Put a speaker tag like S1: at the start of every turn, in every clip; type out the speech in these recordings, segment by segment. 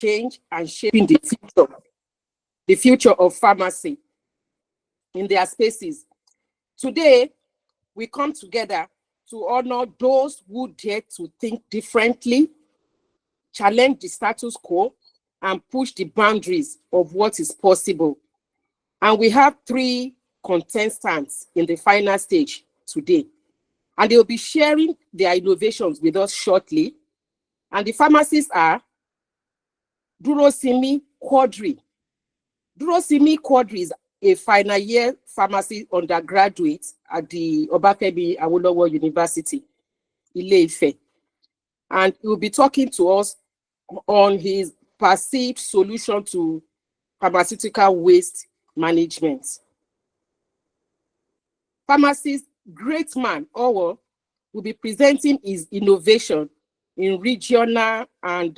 S1: change and shaping the future of pharmacy in their spaces. Today, we come together to honor those who dare to think differently, challenge the status quo, and push the boundaries of what is possible. And we have 3 contestants in the final stage today. And they'll be sharing their innovations with us shortly. And the pharmacists are Durosimi Quadri. Durosimi Quadri is a final year pharmacy undergraduate at the Obafemi Awolowo University, Ile-Ife. And he will be talking to us on his perceived solution to pharmaceutical waste management. Pharmacist Great Man Owo will be presenting his innovation in regional and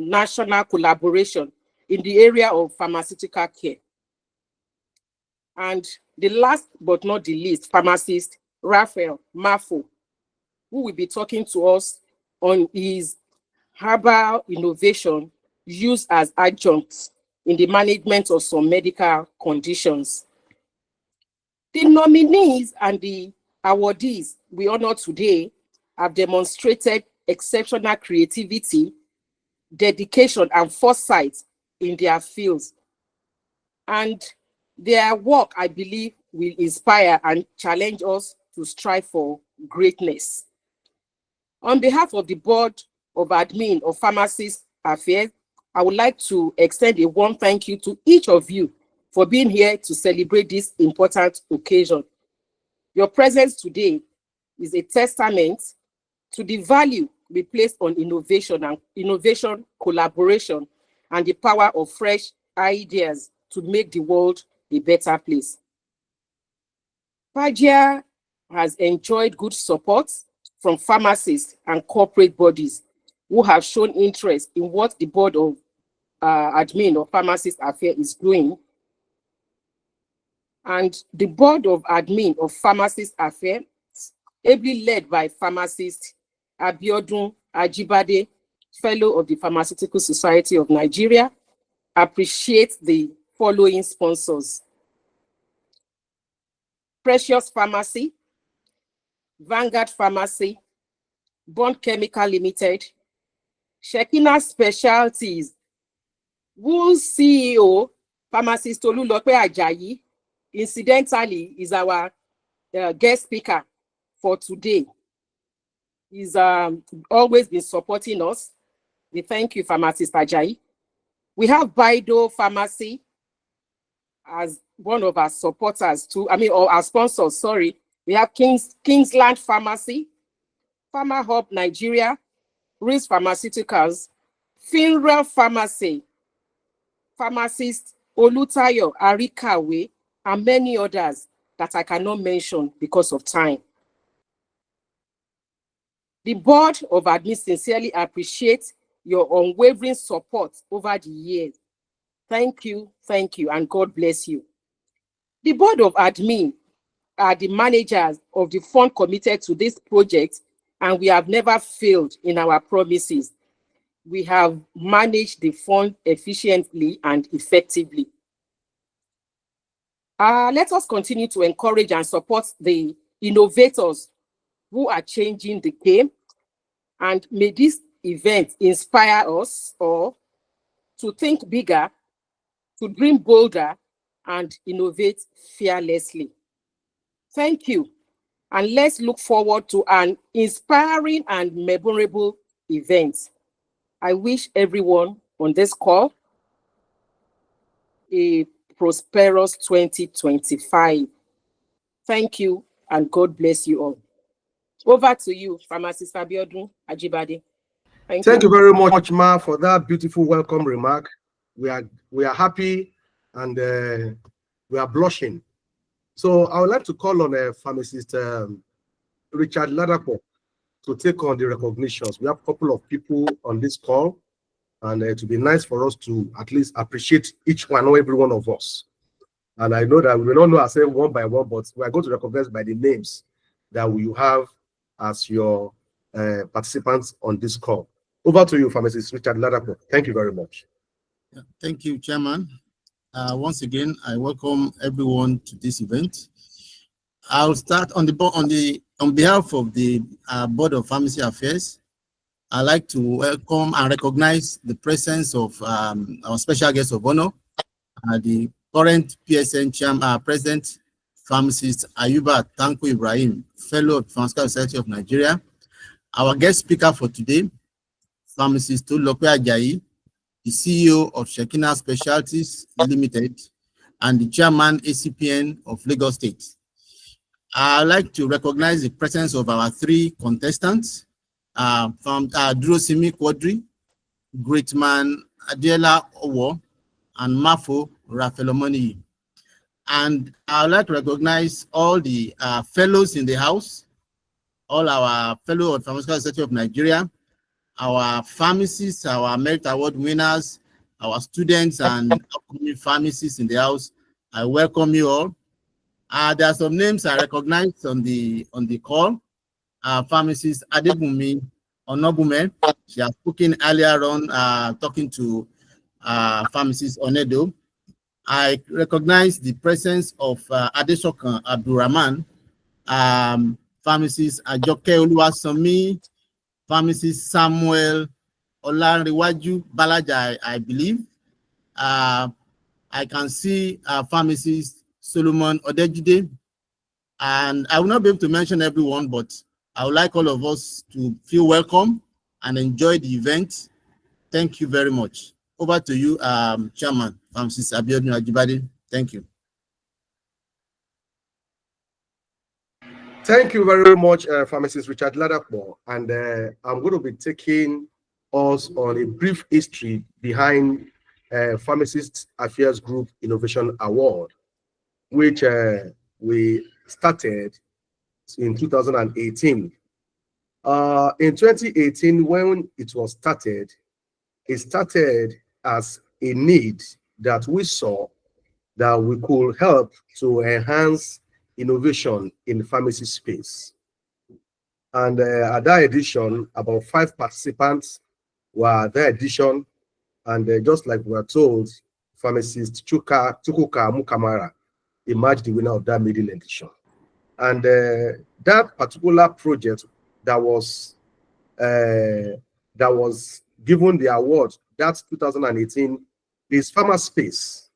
S1: national collaboration in the area of pharmaceutical care. And the last but not the least, pharmacist Raphael Mafo, who will be talking to us on his herbal innovation used as adjuncts in the management of some medical conditions. The nominees and the awardees we honor today have demonstrated exceptional creativity, dedication, and foresight in their fields. And their work, I believe, will inspire and challenge us to strive for greatness. On behalf of the Board of Admin of Pharmacist Affairs, I would like to extend a warm thank you to each of you for being here to celebrate this important occasion. Your presence today is a testament to the value we place on innovation, collaboration, and the power of fresh ideas to make the world a better place. PAGIA has enjoyed good support from pharmacists and corporate bodies who have shown interest in what the Board of Admin of Pharmacist Affairs is doing. And the Board of Admin of Pharmacist Affairs, ably led by pharmacist Abiodun Ajibade, Fellow of the Pharmaceutical Society of Nigeria, appreciates the following sponsors: Precious Pharmacy, Vanguard Pharmacy, Bond Chemical Limited, Shekina Specialties, whose CEO, pharmacist Olulope Ajayi, incidentally is our guest speaker for today. He's always been supporting us. We thank you, pharmacist Ajayi. We have Baido Pharmacy as one of our supporters too, or our sponsors, sorry. We have Kingsland Pharmacy, Pharma Hub Nigeria, Riz Pharmaceuticals, Finra Pharmacy, pharmacist Olutayo Arikawe, and many others that I cannot mention because of time. The Board of Admin sincerely appreciates your unwavering support over the years. Thank you, and God bless you. The Board of Admin are the managers of the fund committed to this project, and we have never failed in our promises. We have managed the fund efficiently and effectively. Let us continue to encourage and support the innovators who are changing the game, and may this event inspire us all to think bigger, to dream bolder, and innovate fearlessly. Thank you, and let's look forward to an inspiring and memorable event. I wish everyone on this call a prosperous 2025. Thank you, and God bless you all. Over to you, Pharmacist Abiodun Ajibade. Thank you
S2: very much, Ma, for that beautiful welcome remark. We are happy and we are blushing. So I would like to call on Pharmacist Richard Ladapo to take on the recognitions. We have a couple of people on this call, and it would be nice for us to at least appreciate each one or every one of us. And I know that we will not know ourselves one by one, but we are going to recognize by the names that you have as your participants on this call. Over to you, Pharmacist Richard Ladapo. Thank you very much.
S3: Thank you, Chairman. Once again, I welcome everyone to this event. I'll start on behalf of the Board of Pharmacy Affairs. I'd like to welcome and recognize the presence of our special guest of honor, the current PSN Chairman, President Pharmacist Ayuba Tanko Ibrahim, Fellow of the Pharmaceutical Society of Nigeria. Our guest speaker for today, Pharmacist Tolulope Ajayi, the CEO of Shekina Specialties Limited, and the Chairman ACPN of Lagos State. I'd like to recognize the presence of our three contestants from Durosimi Quadri, Greatman Adela Owo, and Mafo Rafelomoni. And I'd like to recognize all the fellows in the house, all our fellow of the Pharmaceutical Society of Nigeria, our pharmacists, our Merit Award winners, our students and upcoming pharmacists in the house. I welcome you all. There are some names I recognize on the call. Pharmacist Adebumi Onobume, she has spoken earlier on, talking to pharmacist Onedo. I recognize the presence of Adesokan Abdurrahman, pharmacist Ajoke Oluwasomi, pharmacist Samuel Olariwaju Balaja, I believe. I can see pharmacist Solomon Odejide, and I will not be able to mention everyone, but I would like all of us to feel welcome and enjoy the event. Thank you very much. Over to you, Chairman, Pharmacist Abiodun Ajibade. Thank you.
S2: Thank you very much, Pharmacist Richard Ladapo. And I'm going to be taking us on a brief history behind Pharmacist Affairs Group Innovation Award, which we started in 2018. In 2018, when it started as a need that we saw that we could help to enhance innovation in the pharmacy space. And at that edition, about 5 participants were at that edition, and just like we were told, pharmacist Chukwuka Mukamara emerged the winner of that maiden edition. And that particular project that was given the award, that's 2018, is PharmaSpace.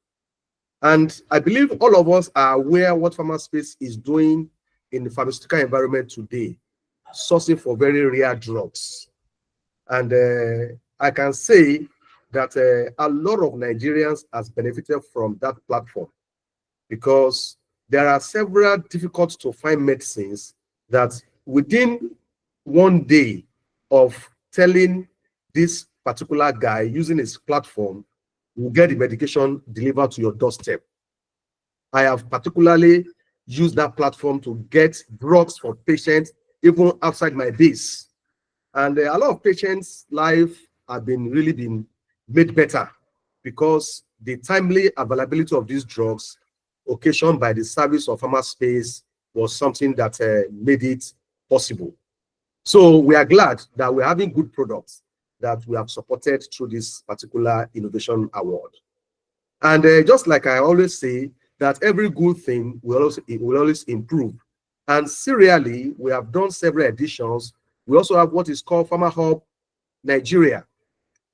S2: And I believe all of us are aware what PharmaSpace is doing in the pharmaceutical environment today, sourcing for very rare drugs. And I can say that a lot of Nigerians has benefited from that platform, because there are several difficult to find medicines that within one day of telling this particular guy using his platform, will get the medication delivered to your doorstep. I have particularly used that platform to get drugs for patients even outside my base. And a lot of patients' life have really been made better because the timely availability of these drugs occasioned by the service of PharmaSpace was something that made it possible. So we are glad that we're having good products that we have supported through this particular innovation award. And just like I always say, that every good thing will always improve. And serially, we have done several editions. We also have what is called Pharma Hub Nigeria.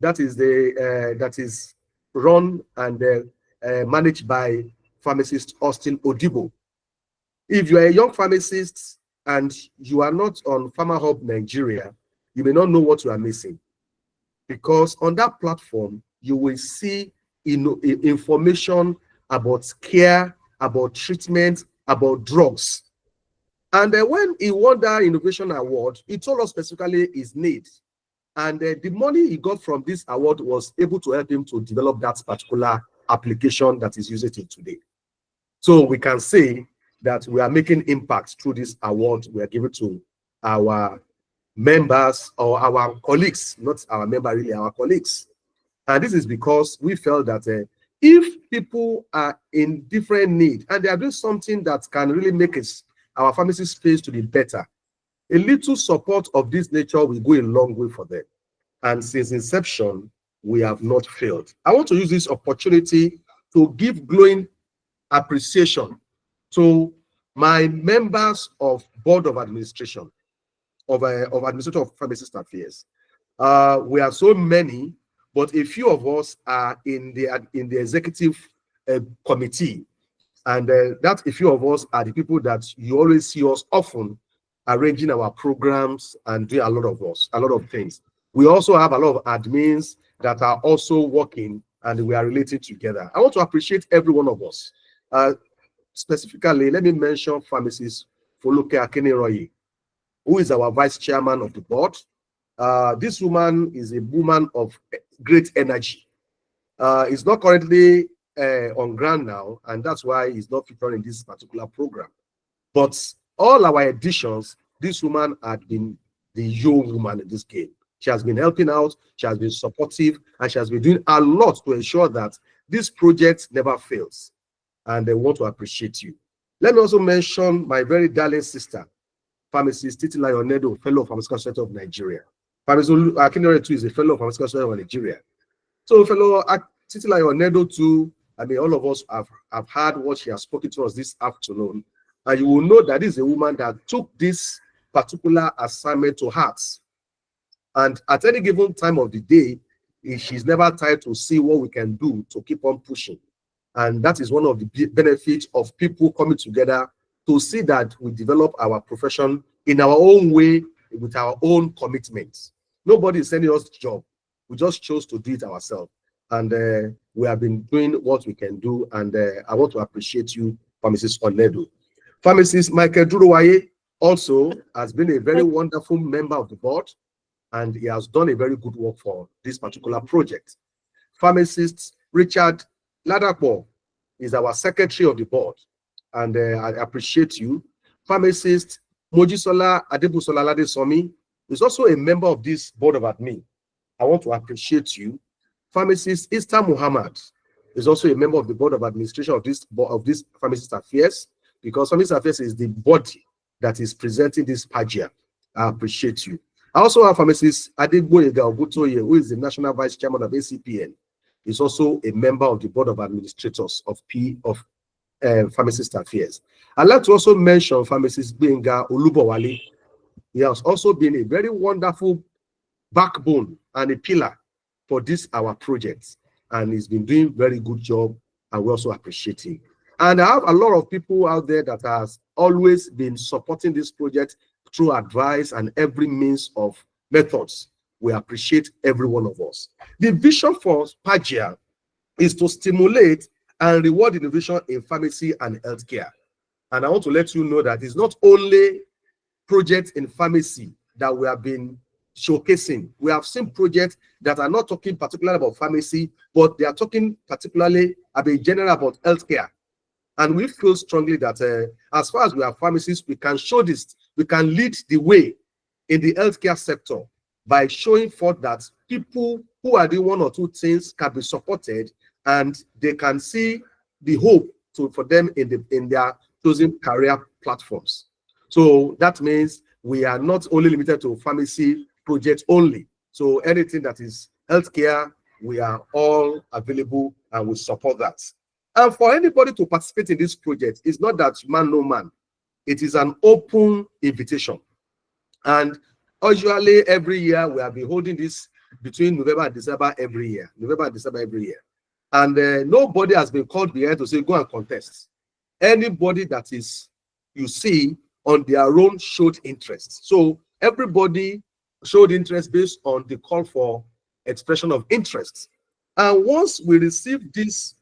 S2: That is run and managed by pharmacist Austin Odibo. If you are a young pharmacist and you are not on Pharma Hub Nigeria, you may not know what you are missing. Because on that platform, you will see information about care, about treatment, about drugs. And when he won that innovation award, he told us specifically his need. And the money he got from this award was able to help him to develop that particular application that is using it today. So we can say that we are making impact through this award we are giving to our members or our colleagues, not our member, really our colleagues. And this is because we felt that if people are in different need and they are doing something that can really make our pharmacy space to be better, a little support of this nature will go a long way for them. And since inception, we have not failed. I want to use this opportunity to give glowing appreciation to my members of Board of Administration, of Administrator of Pharmacist Affairs. We are so many, but a few of us are in the executive committee, and that a few of us are the people that you always see us often arranging our programs and doing a lot of things. We also have a lot of admins that are also working, and we are related together. I want to appreciate every one of us. Specifically, let me mention Pharmacist Foluke Akiniroyi, who is our vice chairman of the board. This woman is a woman of great energy. Is not currently on ground now, and that's why he's not featuring in this particular program. But all our editions, this woman had been the young woman in this game. She has been helping out, she has been supportive, and she has been doing a lot to ensure that this project never fails. And I want to appreciate you. Let me also mention my very darling sister, Pharmacist Titilayo Nedo, fellow of Pharmaceutical Society of Nigeria. Pharmacist Akinore too is a fellow of Pharmaceutical Society of Nigeria. So fellow Titilayo Nedo too, I mean, all of us have heard what she has spoken to us this afternoon. And you will know that this is a woman that took this particular assignment to heart. And at any given time of the day, she's never tired to see what we can do to keep on pushing. And that is one of the benefits of people coming together to see that we develop our profession in our own way, with our own commitments. Nobody is sending us the job. We just chose to do it ourselves. And we have been doing what we can do. And I want to appreciate you, Pharmacist Onedo. Pharmacist Michael Durowaye also has been a very wonderful member of the board, and he has done a very good work for this particular project. Pharmacist Richard Ladapo is our secretary of the board, and I appreciate you. Pharmacist Mojisola Adebusola Ladesomi is also a member of this board of admin. I want to appreciate you. Pharmacist Ista Muhammad is also a member of the board of administration of this Pharmacist Affairs, because Pharmacist Affairs is the body that is presenting this PAGIA. I appreciate you. I also have Pharmacist Adegboyega Ogutoye, who is the national vice chairman of ACPN. He's also a member of the board of administrators of Pharmacist Affairs. I'd like to also mention Pharmacist Benga Olubowale. He has also been a very wonderful backbone and a pillar for this our project, and he's been doing very good job, and we also appreciate him. And I have a lot of people out there that has always been supporting this project through advice and every means of methods. We appreciate every one of us. The vision for PAGIA is to stimulate and reward innovation in pharmacy and healthcare. And I want to let you know that it's not only projects in pharmacy that we have been showcasing. We have seen projects that are not talking particularly about pharmacy, but they are talking particularly about general about healthcare. And we feel strongly that as far as we are pharmacists, we can show this, we can lead the way in the healthcare sector by showing forth that people who are doing one or two things can be supported, and they can see the hope for them in their chosen career platforms. So that means we are not only limited to pharmacy projects only. So anything that is healthcare, we are all available and we support that. And for anybody to participate in this project, it's not that man no man. It is an open invitation. And usually every year we have been holding this between November and December every year. November and December every year. And nobody has been called behind to say, go and contest. Anybody that is, you see, on their own showed interest. So everybody showed interest based on the call for expression of interest. And once we receive this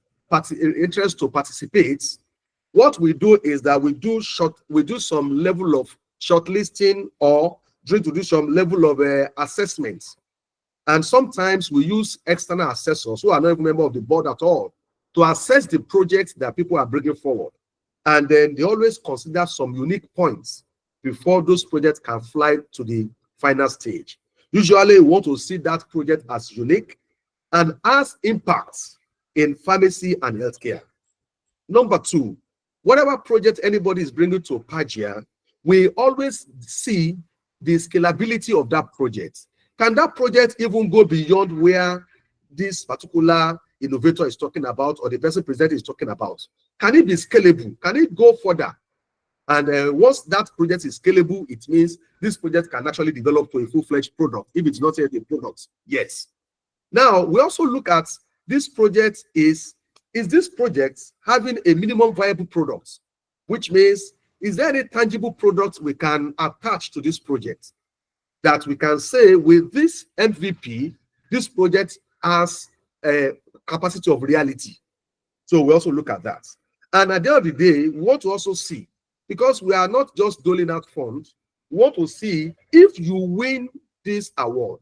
S2: interest to participate, what we do is that we do some level of shortlisting, or to do some level of assessment. And sometimes we use external assessors who are not a member of the board at all to assess the projects that people are bringing forward. And then they always consider some unique points before those projects can fly to the final stage. Usually we want to see that project as unique and has impacts in pharmacy and healthcare. Number two, whatever project anybody is bringing to PAGIA, we always see the scalability of that project. Can that project even go beyond where this particular innovator is talking about, or the person presenting is talking about? Can it be scalable? Can it go further? And once that project is scalable, it means this project can actually develop to a full-fledged product, if it's not yet a product. Yes. Now, we also look at this project is this project having a minimum viable product, which means, is there any tangible product we can attach to this project that we can say with this MVP, this project has a capacity of reality? So we also look at that. And at the end of the day, we want to also see, because we are not just doling out funds, we want to see if you win this award,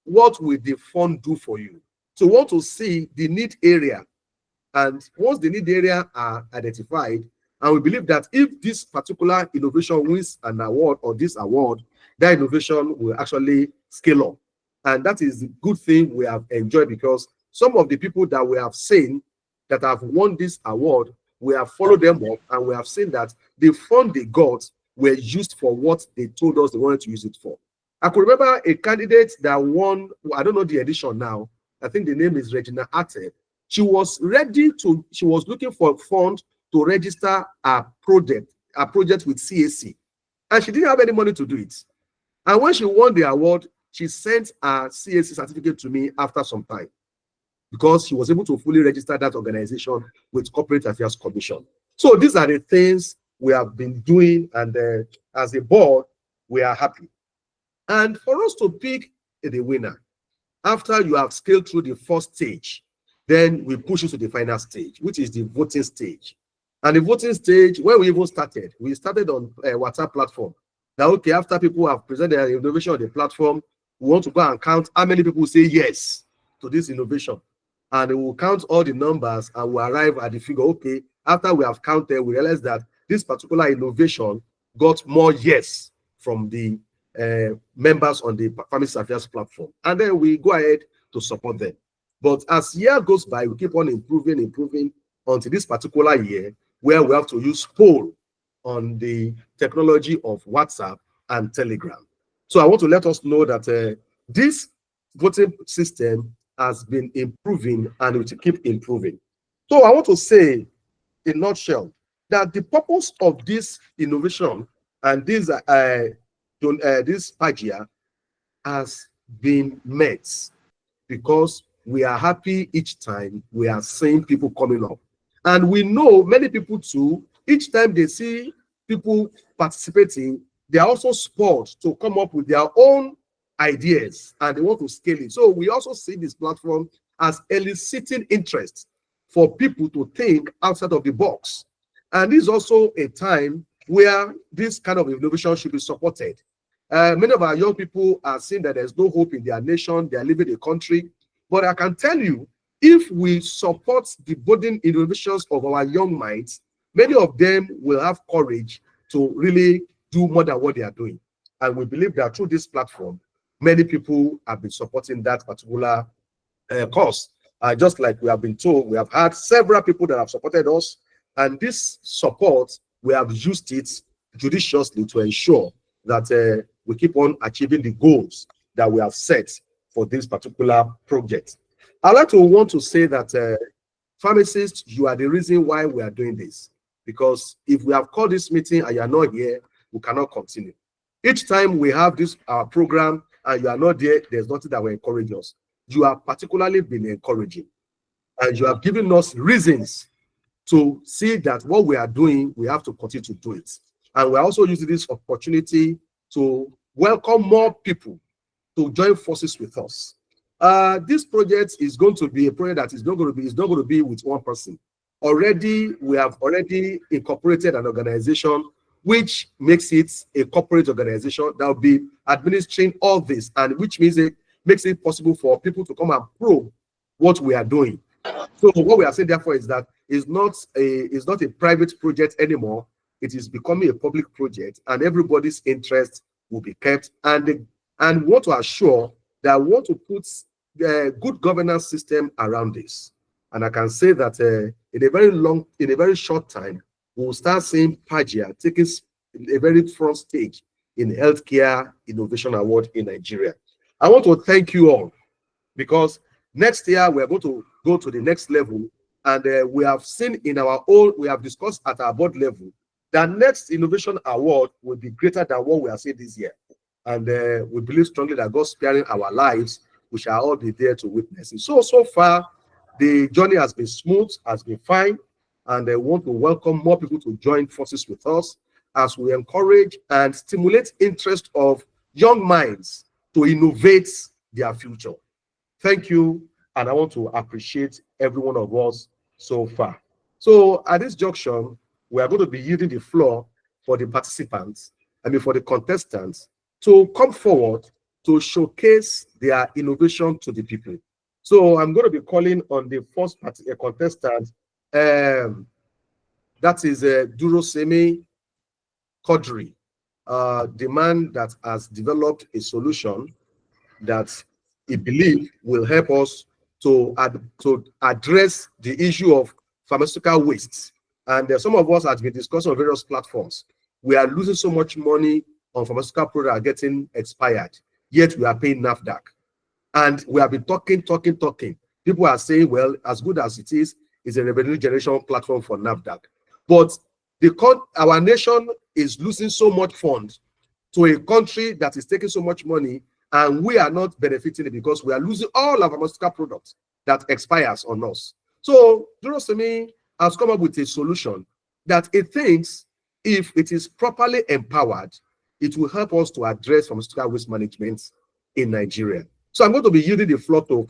S2: what will the fund do for you? So we want to see the need area. And once the need area are identified, and we believe that if this particular innovation wins an award or this award, that innovation will actually scale up. And that is the good thing we have enjoyed, because some of the people that we have seen that have won this award, we have followed them up, and we have seen that the fund they got were used for what they told us they wanted to use it for. I could remember a candidate that won, I don't know the edition now, I think the name is Regina Ate. She was looking for a fund to register a project with CAC, and she didn't have any money to do it. And when she won the award, she sent a CAC certificate to me after some time, because she was able to fully register that organization with Corporate Affairs Commission. So these are the things we have been doing, and as a board, we are happy. And for us to pick the winner, after you have scaled through the first stage, then we push you to the final stage, which is the voting stage. And the voting stage, where we even started, we started on a WhatsApp platform. Now, okay, after people have presented their innovation on the platform, we want to go and count how many people say yes to this innovation. And we will count all the numbers, and we'll arrive at the figure, okay, after we have counted, we realize that this particular innovation got more yes from the members on the Pharmacy Affairs platform. And then we go ahead to support them. But as year goes by, we keep on improving until this particular year, where we have to use poll on the technology of WhatsApp and Telegram. So I want to let us know that this voting system has been improving, and it will keep improving. So I want to say, in a nutshell, that the purpose of this innovation and this PAGIA has been met, because we are happy each time we are seeing people coming up. And we know many people too, each time they see people participating, they are also spurred to come up with their own ideas, and they want to scale it. So we also see this platform as eliciting interest for people to think outside of the box. And this is also a time where this kind of innovation should be supported. Many of our young people are seeing that there's no hope in their nation, they are leaving the country. But I can tell you, if we support the budding innovations of our young minds, many of them will have courage to really do more than what they are doing. And we believe that through this platform, many people have been supporting that particular cause. Just like we have been told, we have had several people that have supported us, and this support, we have used it judiciously to ensure that we keep on achieving the goals that we have set for this particular project. I'd like to want to say that pharmacists, you are the reason why we are doing this. Because if we have called this meeting and you are not here, we cannot continue. Each time we have this program and you are not there, there's nothing that will encourage us. You have particularly been encouraging, and you have given us reasons to see that what we are doing, we have to continue to do it. And we're also using this opportunity to welcome more people to join forces with us. This project is going to be a project that is not going to be with one person. We have already incorporated an organization which makes it a corporate organization that will be administering all this, and which means it makes it possible for people to come and probe what we are doing. So what we are saying, therefore, is that it's not a private project anymore. It is becoming a public project, and everybody's interest will be kept. And want to assure that we want to put a good governance system around this. And I can say that in a very short time, we will start seeing PAGIA taking a very front stage in Healthcare Innovation Award in Nigeria. I want to thank you all, because Next year, we're going to go to the next level. And we have seen in our own, we have discussed at our board level, that next innovation award will be greater than what we are seeing this year. And we believe strongly that God sparing our lives, we shall all be there to witness it. So far, the journey has been smooth, has been fine. And I want to welcome more people to join forces with us as we encourage and stimulate interest of young minds to innovate their future. Thank you, and I want to appreciate every one of us so far. So at this junction, we are going to be yielding the floor for the participants, for the contestants, to come forward to showcase their innovation to the people. So I'm going to be calling on the first contestant, that is Durosemi Kodri, the man that has developed a solution that he believes will help us to address the issue of pharmaceutical waste. And some of us have been discussing on various platforms. We are losing so much money on pharmaceutical products getting expired, yet we are paying NAFDAC. And we have been talking. People are saying, well, as good as it is, it's a revenue generation platform for NAFDAC. But our nation is losing so much funds to a country that is taking so much money, and we are not benefiting it because we are losing all of our pharmaceutical products that expires on us. So Durosemi has come up with a solution that it thinks if it is properly empowered, it will help us to address pharmaceutical waste management in Nigeria. So I'm going to be yielding the floor to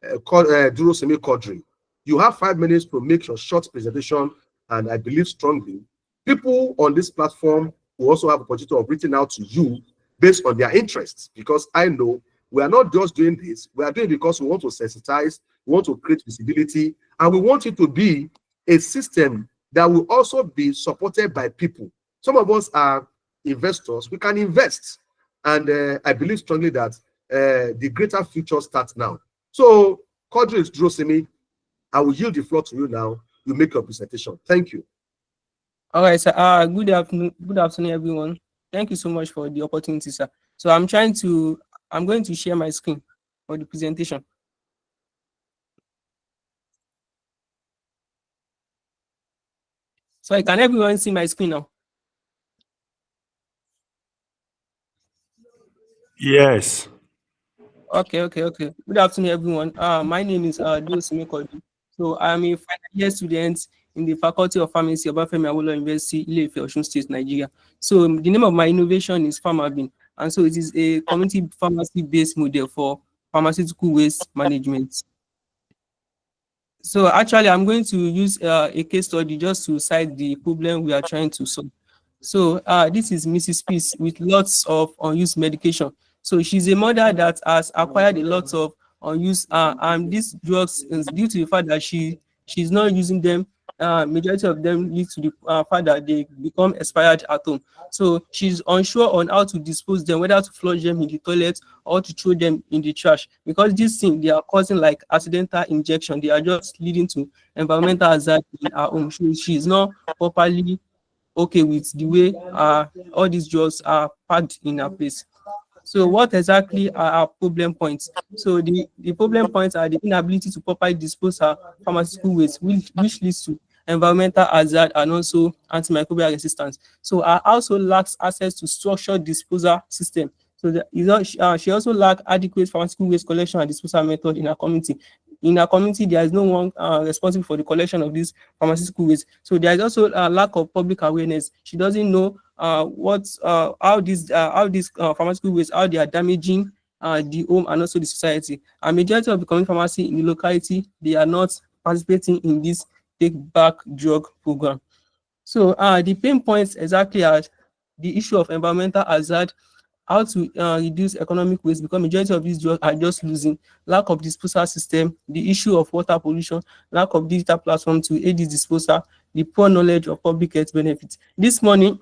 S2: Durosemi Kodri. You have 5 minutes to make your short presentation, and I believe strongly people on this platform will also have the opportunity of reaching out to you based on their interests, because I know we are not just doing this, we are doing it because we want to sensitize, we want to create visibility, and we want it to be a system that will also be supported by people. Some of us are investors, we can invest, and I believe strongly that the greater future starts now. So, Kodri Durosemi, I will yield the floor to you now. You make your presentation. Thank you.
S4: All right, sir. Good afternoon, everyone. Thank you so much for the opportunity, sir. So I'm going to share my screen for the presentation. So can everyone see my screen now?
S5: Yes.
S4: Okay. Good afternoon, everyone. My name is Durosemi Kodri. So I'm a final year student in the Faculty of Pharmacy of Obafemi Awolowo University, Ile-Ife, Osun State, Nigeria. So the name of my innovation is PharmaBin, and so it is a community pharmacy-based model for pharmaceutical waste management. So actually, I'm going to use a case study just to cite the problem we are trying to solve. So this is Mrs. Peace with lots of unused medication. So she's a mother that has acquired a lot of unused and these drugs is due to the fact that she's not using them. Majority of them lead to the fact that they become expired at home. So she's unsure on how to dispose them, whether to flush them in the toilet or to throw them in the trash, because this thing they are causing like accidental injection. They are just leading to environmental hazard in her home. She's not properly okay with the way all these drugs are packed in her place. So what exactly are our problem points? So the problem points are the inability to properly dispose of pharmaceutical waste, which leads to environmental hazard and also antimicrobial resistance. So our household lacks access to structured disposal system. So she also lacks adequate pharmaceutical waste collection and disposal method in our community. In our community, there is no one responsible for the collection of these pharmaceutical waste. So there is also a lack of public awareness. She doesn't know how these pharmaceutical waste, how they are damaging the home and also the society. And majority of the community pharmacy in the locality, they are not participating in this take back drug program. So the pain points exactly are the issue of environmental hazard, how to reduce economic waste, because majority of these drugs are just losing, lack of disposal system, the issue of water pollution, lack of digital platform to aid this disposal, the poor knowledge of public health benefits. This morning,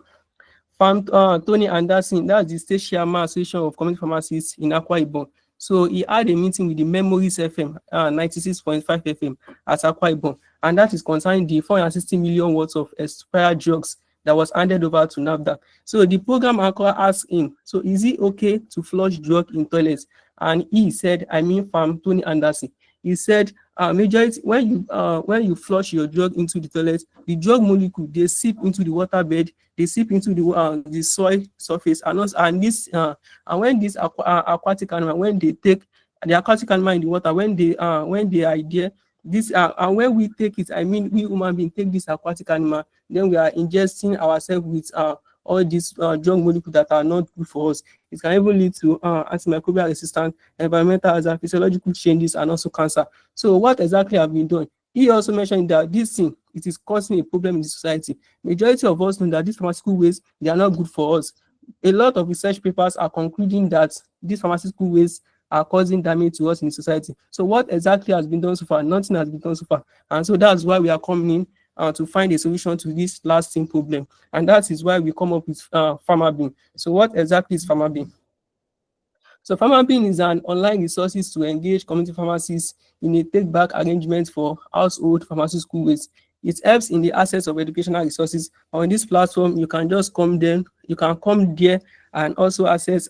S4: Tony Anderson, that's the State Chairman Association of Community Pharmacists in Akwa Ibom. So he had a meeting with the Memories FM, 96.5 FM at Akwa Ibom, and that is concerning the 460 million worth of expired drugs that was handed over to NAFDAC. So the program anchor asked him, so is it okay to flush drug in toilets? And he said, I mean, from Tony Anderson, he said, majority when you flush your drug into the toilet, the drug molecule they seep into the water bed, they seep into the soil surface, and also, and this and when this aquatic animal, when they take the aquatic animal in the water, when they are there, this and when we take it, I mean, we human beings take this aquatic animal, then we are ingesting ourselves with all these drug molecules that are not good for us. It can even lead to antimicrobial resistance, environmental hazard, physiological changes, and also cancer. So what exactly have been done? He also mentioned that this thing, it is causing a problem in the society. Majority of us know that these pharmaceutical waste, they are not good for us. A lot of research papers are concluding that these pharmaceutical waste are causing damage to us in society. So what exactly has been done so far? Nothing has been done so far. And so that's why we are coming in to find a solution to this lasting problem. And that is why we come up with PharmaBin. So what exactly is PharmaBin? So PharmaBin is an online resources to engage community pharmacists in a take-back arrangement for household pharmaceutical waste. It helps in the access of educational resources. On this platform, you can just come there, and also access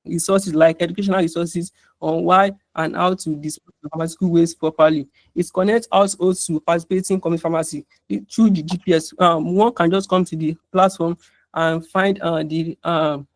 S4: resources like educational resources on why and how to dispose of pharmaceutical waste properly. It connects households to participating community pharmacy through the GPS. One can just come to the platform and find the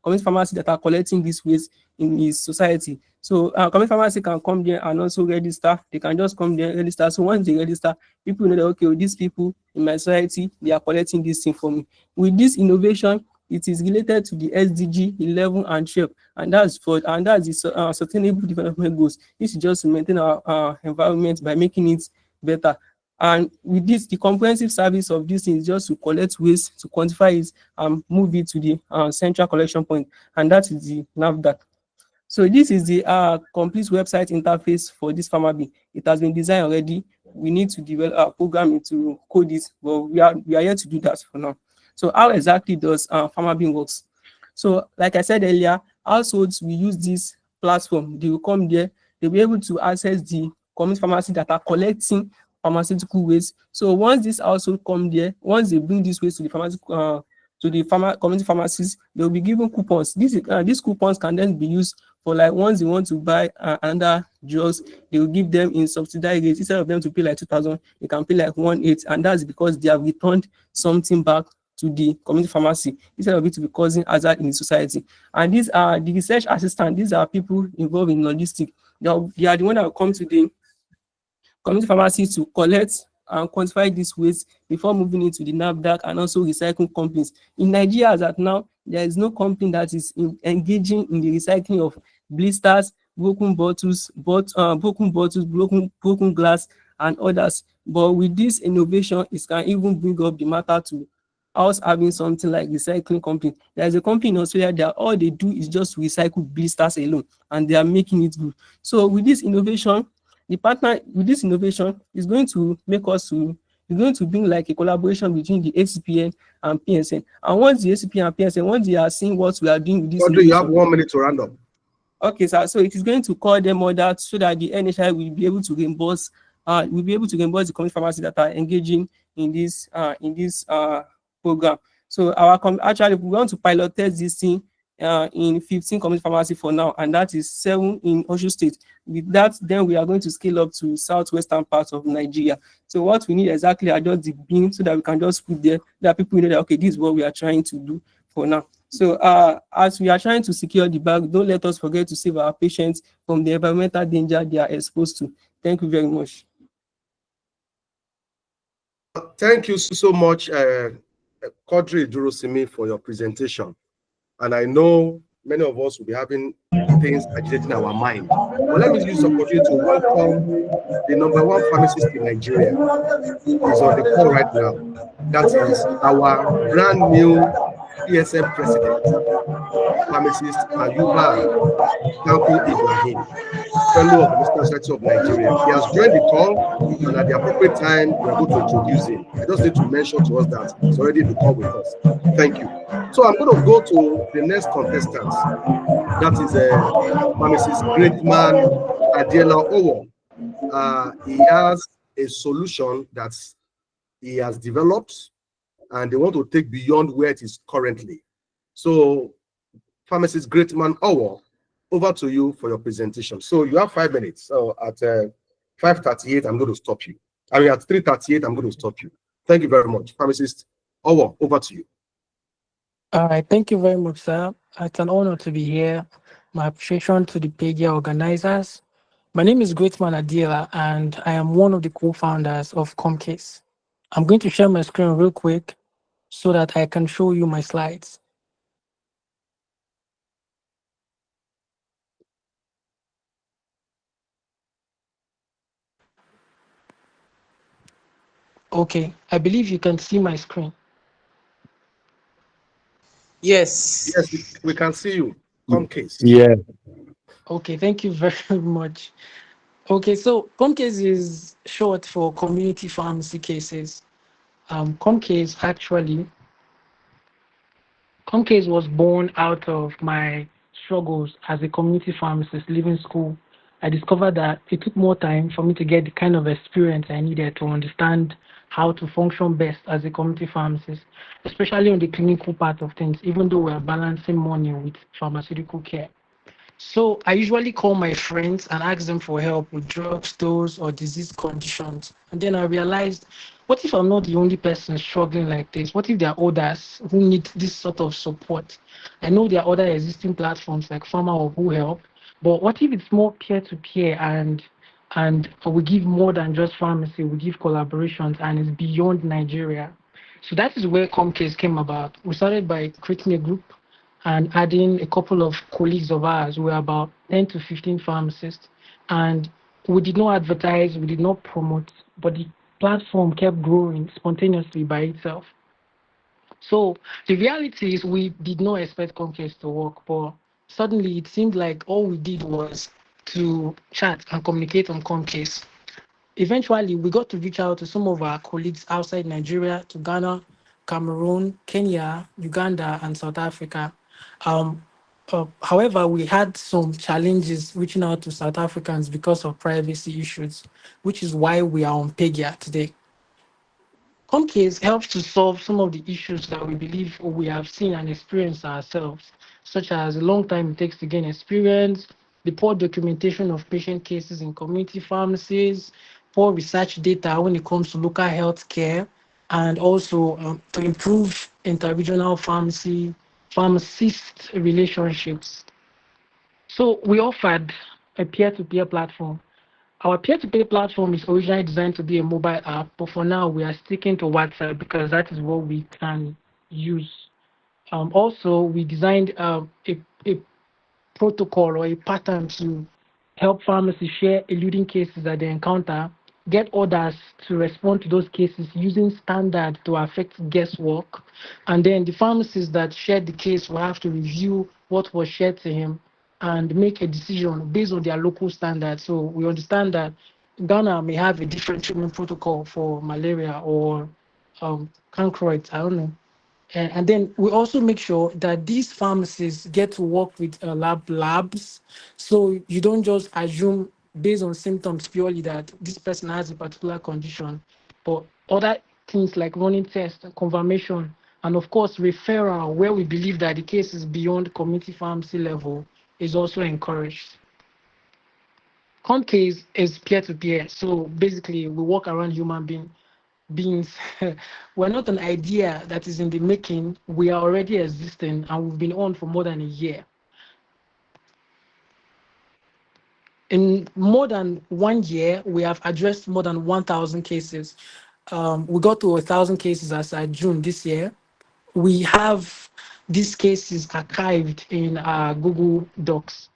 S4: community pharmacy that are collecting this waste in his society. So community pharmacy can come there and also register. They can just come there, register. So once they register, people know that, okay, these people in my society, they are collecting this thing for me. With this innovation, it is related to the SDG 11 and 12, and that's the sustainable development goals. This is just to maintain our environment by making it better. And with this, the comprehensive service of this thing is just to collect waste, to quantify it, and move it to the central collection point, and that is the NAFDAC. So this is the complete website interface for this PharmaBin. It has been designed already. We need to develop a program to code this, but we are here to do that for now. So how exactly does PharmaBin works? So like I said earlier, households will use this platform. They will come there. They'll be able to access the community pharmacy that are collecting pharmaceutical waste. So once this household come there, once they bring this waste to the community pharmacies, they will be given coupons. These coupons can then be used for, like, once they want to buy another drugs, they will give them in subsidized rates. Instead of them to pay like 2,000, they can pay like 1,800, and that's because they have returned something back to the community pharmacy instead of it to be causing hazard in the society. And these are the research assistants. These are people involved in logistics. They are the one that will come to the community pharmacy to collect and quantify this waste before moving into the NAFDAC and also recycling companies. In Nigeria, as at now, there is no company that is engaging in the recycling of blisters, broken bottles, broken glass, and others. But with this innovation, it can even bring up the matter to us having something like recycling company. There is a company in Australia that all they do is just recycle blisters alone, and they are making it good. So with this innovation, the partner with this innovation is going to make us to, is going to bring like a collaboration between the ACPN and PSN. And once the ACPN and PSN, once they are seeing what we are doing with this
S2: Audrey, you have 1 minute to round up.
S4: Okay, sir. So it is going to call them all that so that the NHI will be able to reimburse the community pharmacy that are engaging in this program. So actually we want to pilot test this thing in 15 community pharmacy for now, and that is 7 in Osun State. With that, then we are going to scale up to southwestern parts of Nigeria. So what we need exactly are just the bin, so that we can just put there that people know that, okay, this is what we are trying to do for now. So as we are trying to secure the bag, don't let us forget to save our patients from the environmental danger they are exposed to. Thank you very much.
S2: Thank you so much, Quadri Durosimi, for your presentation. And I know many of us will be having things agitating our mind. But let me use this opportunity to welcome the #1 pharmacist in Nigeria. He's on the call right now. That is our brand new PSM president, pharmacist Ayuba Tanko Ibrahim, fellow of the National Society of Nigeria. He has joined the call, and at the appropriate time, we are going to introduce him. I just need to mention to us that he's already in the call with us. Thank you. So I'm going to go to the next contestant. That is pharmacist great man Adiela Owo. He has a solution that he has developed, and they want to take beyond where it is currently. So pharmacist great man Owo over to you for your presentation. So you have 5 minutes. So at 5:38, I'm going to stop you. I mean, at 3:38, I'm going to stop you. Thank you very much. Pharmacist Owo, over to you.
S5: All right, thank you very much, sir. It's an honor to be here. My appreciation to the PAGIA organizers. My name is Greatman Adila, and I am one of the co-founders of Comcase. I'm going to share my screen real quick so that I can show you my slides. Okay, I believe you can see my screen.
S1: Yes.
S2: Yes, we can see you. Comcase.
S3: Yeah.
S5: Okay, thank you very much. Okay, so Comcase is short for community pharmacy cases. Comcase actually Comcase was born out of my struggles as a community pharmacist leaving school. I discovered that it took more time for me to get the kind of experience I needed to understand how to function best as a community pharmacist, especially on the clinical part of things, even though we are balancing money with pharmaceutical care. So I usually call my friends and ask them for help with drugstores or disease conditions. And then I realized, what if I'm not the only person struggling like this? What if there are others who need this sort of support? I know there are other existing platforms like Pharma or Who Help, but what if it's more peer-to-peer and we give more than just pharmacy, we give collaborations and it's beyond Nigeria. So that is where Comcase came about. We started by creating a group and adding a couple of colleagues of ours. We were about 10 to 15 pharmacists. And we did not advertise, we did not promote, but the platform kept growing spontaneously by itself. So the reality is we did not expect Comcase to work, but suddenly it seemed like all we did was to chat and communicate on Comcase. Eventually, we got to reach out to some of our colleagues outside Nigeria, to Ghana, Cameroon, Kenya, Uganda, and South Africa. Um, However, we had some challenges reaching out to South Africans because of privacy issues, which is why we are on PAGIA today. Comcase helps to solve some of the issues that we believe we have seen and experienced ourselves, such as the long time it takes to gain experience, the poor documentation of patient cases in community pharmacies, poor research data when it comes to local health care, and also to improve interregional pharmacist relationships. So we offered a peer-to-peer platform. Our peer-to-peer platform is originally designed to be a mobile app, but for now we are sticking to WhatsApp because that is what we can use. Also, we designed a protocol or a pattern to help pharmacies share eluding cases that they encounter, get others to respond to those cases using standard to affect guesswork, and then the pharmacist that shared the case will have to review what was shared to him and make a decision based on their local standards. So we understand that Ghana may have a different treatment protocol for malaria or cancroids, I don't know. And then we also make sure that these pharmacies get to work with labs. So you don't just assume based on symptoms purely that this person has a particular condition, but other things like running tests, confirmation, and of course referral, where we believe that the case is beyond community pharmacy level, is also encouraged. Comcase is peer-to-peer. So basically we work around beings. We're not an idea that is in the making. We are already existing and we've been on for more than a year. In more than 1 year, we have addressed more than 1,000 cases. We got to 1,000 cases as at June this year. We have these cases archived in our Google Docs.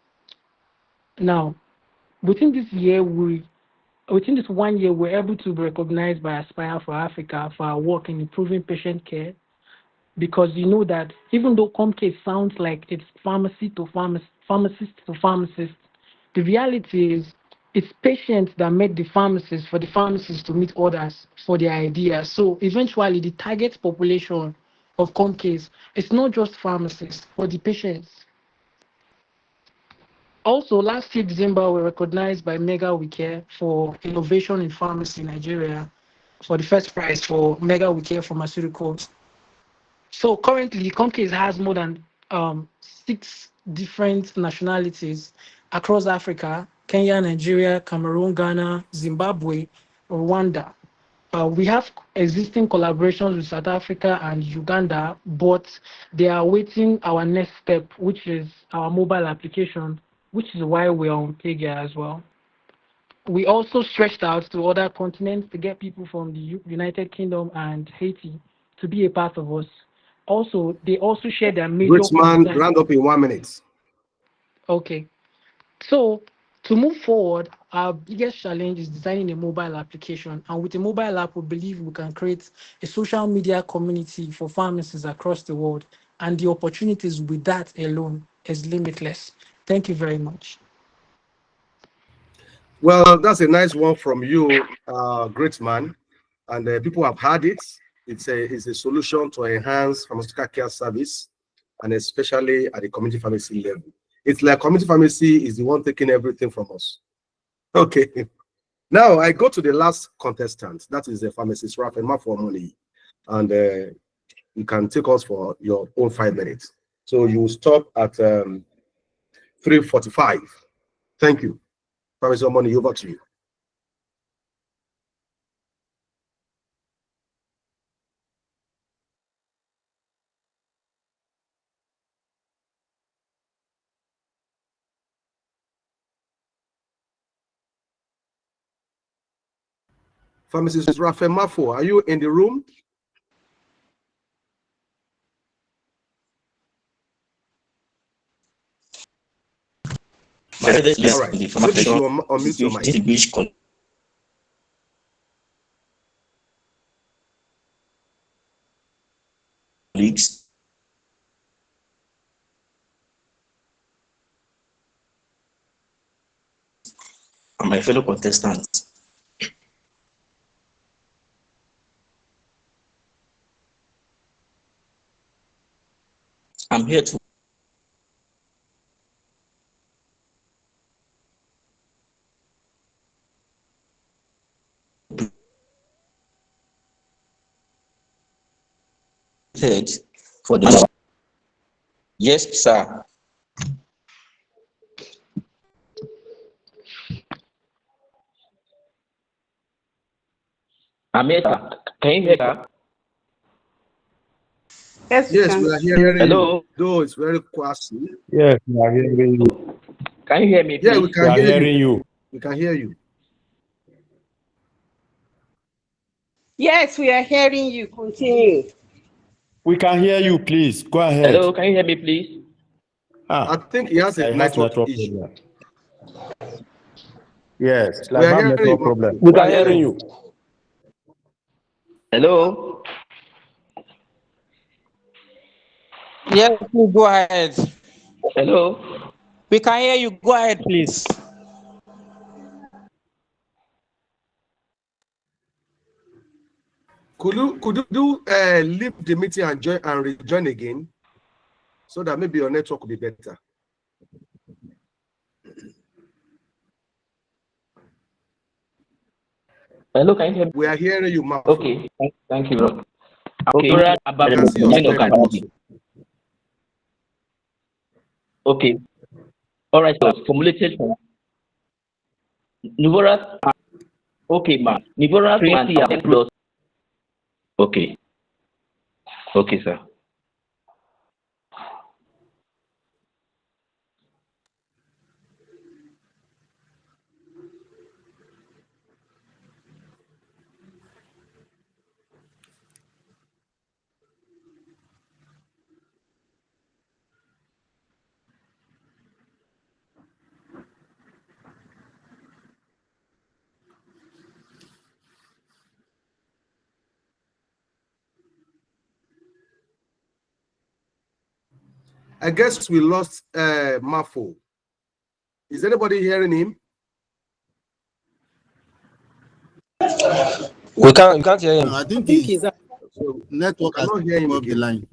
S5: Now, within this year, within this 1 year, we're able to be recognized by Aspire for Africa for our work in improving patient care, because you know that even though Comcase sounds like it's pharmacy to pharmacist to pharmacist, the reality is it's patients that met the pharmacist for the pharmacist to meet others for their ideas. So eventually, the target population of Comcase is not just pharmacists, but the patients. Also, last year, December, we were recognized by Mega We Care for innovation in pharmacy in Nigeria for the first prize for Mega We Care Pharmaceuticals. So currently, Comcase has more than 6 different nationalities across Africa: Kenya, Nigeria, Cameroon, Ghana, Zimbabwe, Rwanda. We have existing collaborations with South Africa and Uganda, but they are waiting our next step, which is our mobile application, which is why we're on PAGIA as well. We also stretched out to other continents to get people from the United Kingdom and Haiti to be a part of us. Also, they also share their major
S2: Griezmann,
S5: concerns.
S2: round up in 1 minute.
S5: Okay. So to move forward, our biggest challenge is designing a mobile application. And with a mobile app, we believe we can create a social media community for pharmacists across the world. And the opportunities with that alone is limitless. Thank you very much.
S2: Well, that's a nice one from you, great man. And people have had it. It's a solution to enhance pharmaceutical care service, and especially at the community pharmacy level. It's like community pharmacy is the one taking everything from us. Okay. Now I go to the last contestant. That is the pharmacist, Rafael for money. And you can take us for your own 5 minutes. So you will stop at 3:45. Thank you. Pharmacy money, over to you. Pharmacist Rafael Mafo, are you in the room?
S6: All right.
S2: Maybe you unmute your mic.
S6: Distinguished colleagues, and my fellow contestants. I'm here to for the yes, sir. I'm here. Can you hear that?
S2: Yes, we are hearing
S6: Hello?
S2: you. Though it's very quasi.
S7: Yes, we are hearing you.
S6: Can you hear me, please?
S2: Yeah, we can hear you. We can hear you.
S1: Yes, we are hearing you. Continue.
S7: We can hear you, please. Go ahead.
S6: Hello, can you hear me, please?
S2: I think he has a network issue.
S7: problem. Yes,
S2: We are hearing
S7: network
S2: you.
S7: problem.
S6: We are hearing you. Hello?
S8: Yes, please go ahead.
S6: Hello?
S8: We can hear you. Go ahead, please.
S2: Could you leave the meeting and join and rejoin again, so that maybe your network will be better?
S6: Hello, can you hear me?
S2: We are hearing you, Mark.
S6: Okay, thank you, bro. Okay,
S2: I can see your step also.
S6: Okay. All right, so formulated from Nivora. Okay, ma. Nivora 20 and plus. Okay. Okay, sir.
S2: I guess we lost Mafo. Is anybody hearing him?
S8: We can't hear him.
S3: I think
S1: he's
S2: So
S3: network has
S2: cannot hear him
S3: off the
S2: again.
S3: line.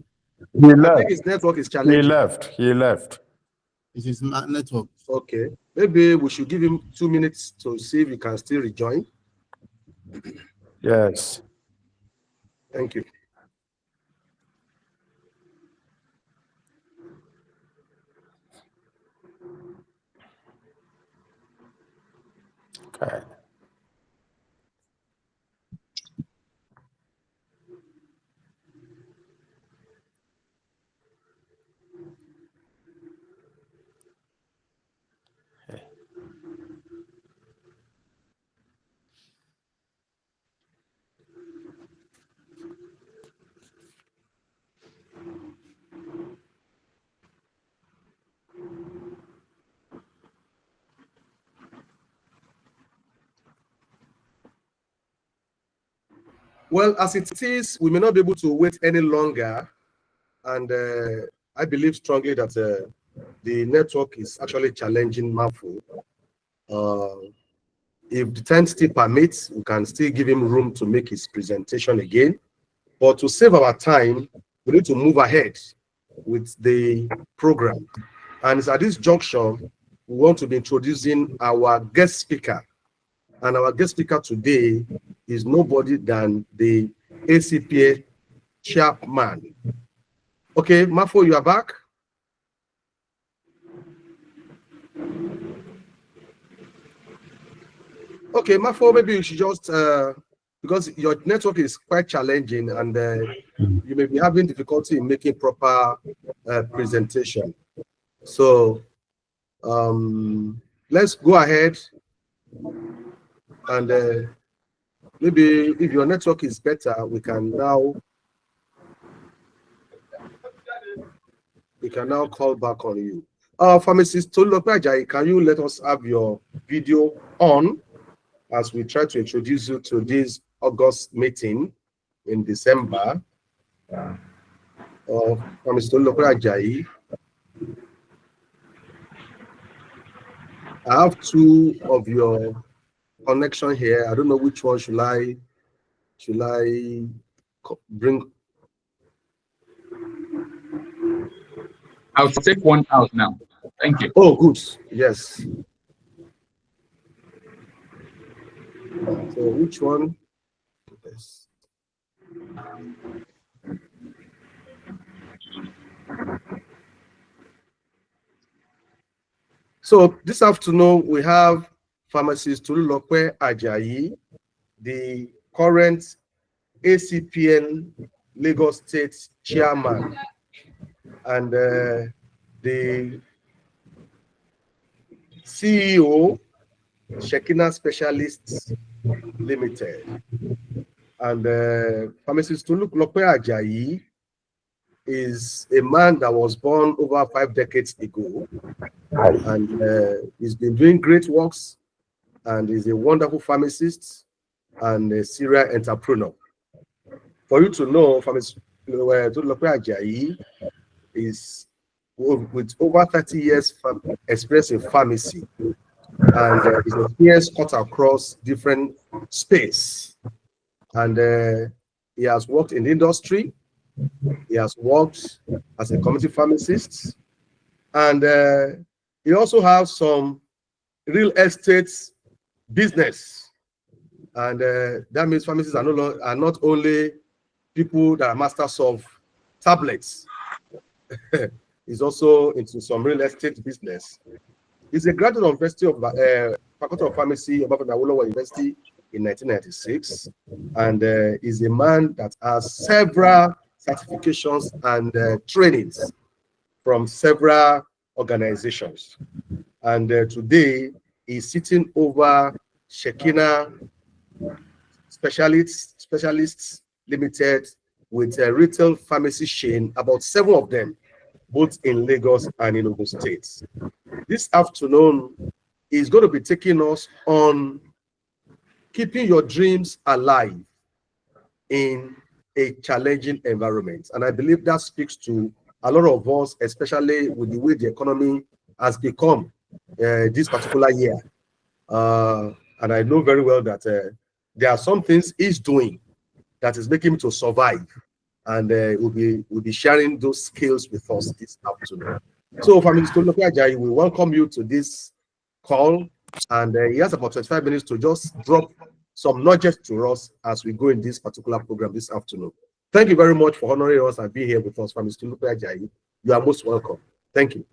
S7: He
S2: I
S7: left.
S2: think his network is
S7: He
S2: challenging.
S7: left.
S3: It is network.
S2: Okay. Maybe we should give him 2 minutes to see if he can still rejoin.
S7: Yes.
S2: Thank you. Well, as it is, we may not be able to wait any longer. And I believe strongly that the network is actually challenging Mafu. If the time still permits, we can still give him room to make his presentation again. But to save our time, we need to move ahead with the program. And it's at this junction, we want to be introducing our guest speaker. And our guest speaker today is nobody than the ACPA chairman. Okay, Mafo, you are back. Okay, Mafo, maybe you should just, because your network is quite challenging and you may be having difficulty in making proper presentation. So let's go ahead and maybe if your network is better, we can now call back on you. Pharmacist Tolulope Ajayi, can you let us have your video on as we try to introduce you to this August meeting in December? Pharmacist Tolulope Ajayi. I have two of your connection here. I don't know which one should I bring.
S9: I'll take one out now. Thank you.
S2: Oh, good. Yes. So which one? Yes. So this afternoon we have pharmacist Tolulope Ajayi, the current ACPN Lagos State chairman, and the CEO, Shekina Specialists Limited. And pharmacist Tolulope Ajayi is a man that was born over 5 decades ago, and he's been doing great works, and is a wonderful pharmacist and a serial entrepreneur. For you to know, pharmacist Tolulope Ajayi is with over 30 years experience in pharmacy, and his experience cut across different space. And he has worked in the industry, he has worked as a community pharmacist, and he also has some real estate business. And that means pharmacists are not only people that are masters of tablets. He's also into some real estate business. He's a graduate of University of Faculty of Pharmacy, Obafemi Awolowo University in 1996, and is a man that has several certifications and trainings from several organizations. And today he's sitting over Shekina Specialists Limited, with a retail pharmacy chain, about 7 of them, both in Lagos and in Ogun State. This afternoon is going to be taking us on keeping your dreams alive in a challenging environment. And I believe that speaks to a lot of us, especially with the way the economy has become this particular year. And I know very well that there are some things he's doing that is making him to survive. And we'll be sharing those skills with us this afternoon. So, Pharmacist Tolulope Ajayi, we welcome you to this call, and he has about 25 minutes to just drop some nuggets to us as we go in this particular program this afternoon. Thank you very much for honoring us and being here with us, Pharmacist Tolulope Ajayi. You are most welcome. Thank you.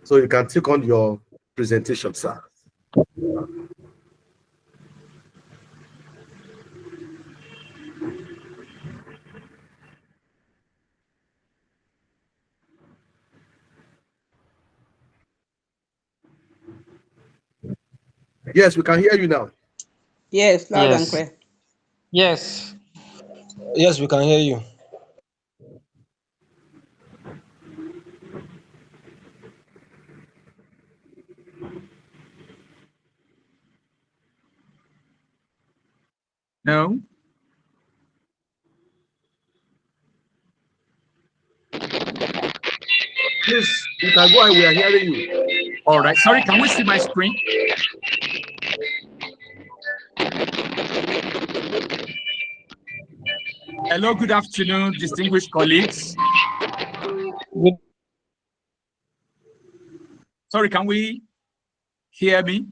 S2: So you can take on your presentation, sir. Yes, we can hear you now.
S10: Yes, loud and
S8: Yes.
S10: clear.
S8: Yes. Yes, we can hear you.
S9: No?
S2: Please, you can go ahead. We are hearing you.
S9: All right. Sorry, can we see my screen? Hello, good afternoon, distinguished colleagues. Sorry, can we hear me?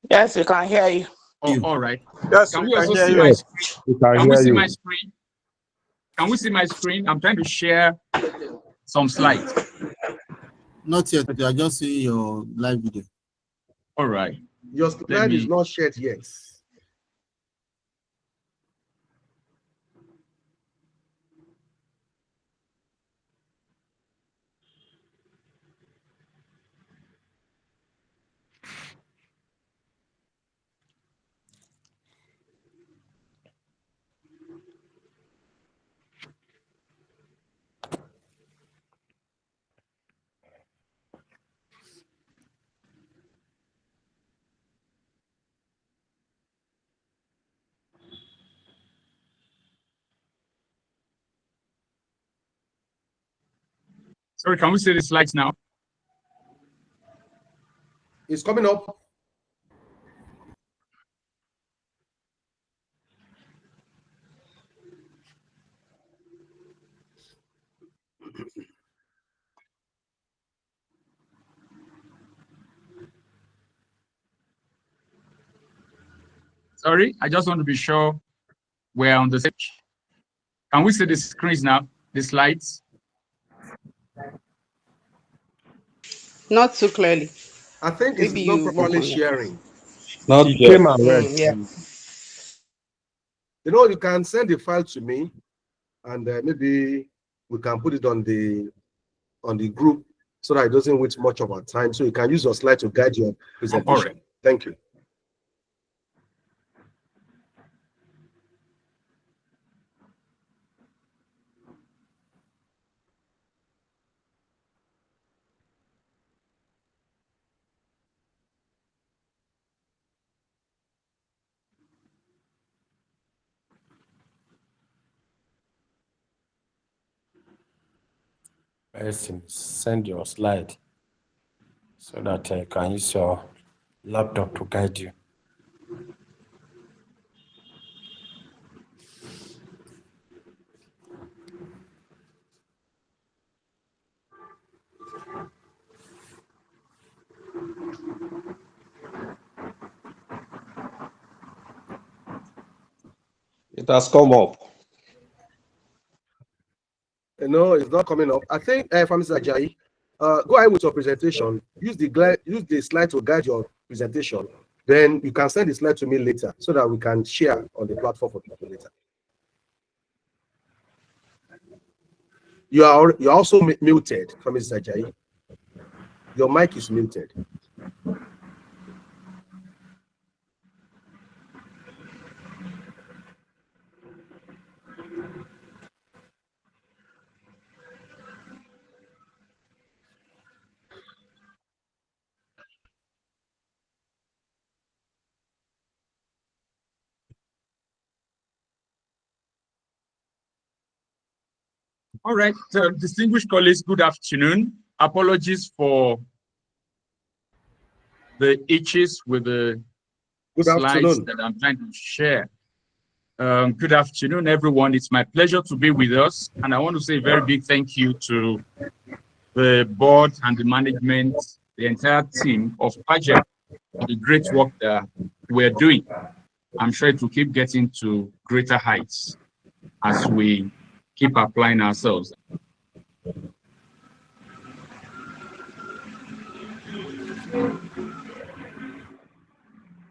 S10: Yes, we can hear you.
S9: Oh, all right.
S7: Yes,
S9: Can
S7: we
S9: we
S7: can
S9: also
S7: hear
S9: see
S7: you.
S9: my
S7: Yes,
S9: screen?
S7: we can
S9: Can we
S7: hear
S9: see
S7: you.
S9: my screen? Can we see my screen? I'm trying to share some slides.
S3: Not yet. We are just seeing your live video.
S9: All right.
S2: Your slide is not shared yet.
S9: Sorry, can we see the slides now?
S2: It's coming up.
S9: Sorry, I just want to be sure we're on the stage. Can we see the screens now, the slides?
S10: Not too clearly.
S2: I think it's
S10: Maybe
S2: not
S10: you
S2: properly
S10: open it.
S2: sharing.
S7: Not it came and went.
S10: Yeah.
S2: You know, you can send the file to me, and maybe we can put it on the group so that it doesn't waste much of our time. So you can use your slide to guide your presentation.
S9: All right.
S2: Thank you.
S7: Send your slide so that you can use your laptop to guide you.
S8: It has come up.
S2: No, it's not coming up. I think, Mr. Ajayi, go ahead with your presentation. Use the slide to guide your presentation. Then you can send the slide to me later so that we can share on the platform for people later. You're also muted, Mr. Ajayi. Your mic is muted.
S9: All right, so distinguished colleagues, good afternoon. Apologies for the itches with the slides that I'm trying to share. Good afternoon, everyone. It's my pleasure to be with us. And I want to say a very big thank you to the board and the management, the entire team of PAGIA for the great work that we're doing. I'm sure it will keep getting to greater heights as we keep applying ourselves.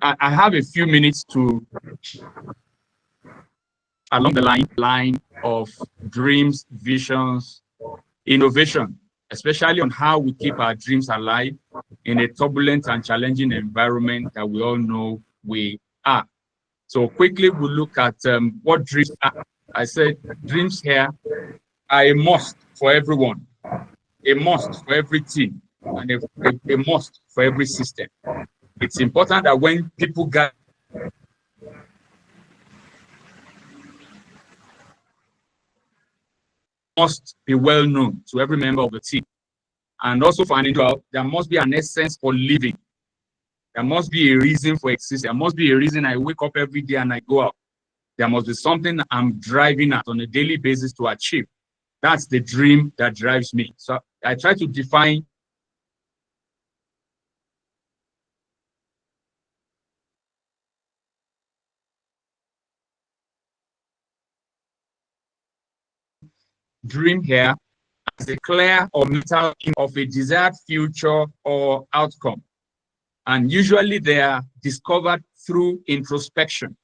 S9: I have a few minutes to along the line of dreams, visions, innovation, especially on how we keep our dreams alive in a turbulent and challenging environment that we all know we are. So quickly, we'll look at what dreams are. I said dreams here are a must for everyone, a must for every team, and a must for every system. It's important that when people get must be well known to every member of the team. And also for an individual, there must be an essence for living. There must be a reason for existing. There must be a reason I wake up every day and I go out. There must be something I'm driving at on a daily basis to achieve. That's the dream that drives me. So I try to define dream here as a clear or mental of a desired future or outcome. And usually they are discovered through introspection.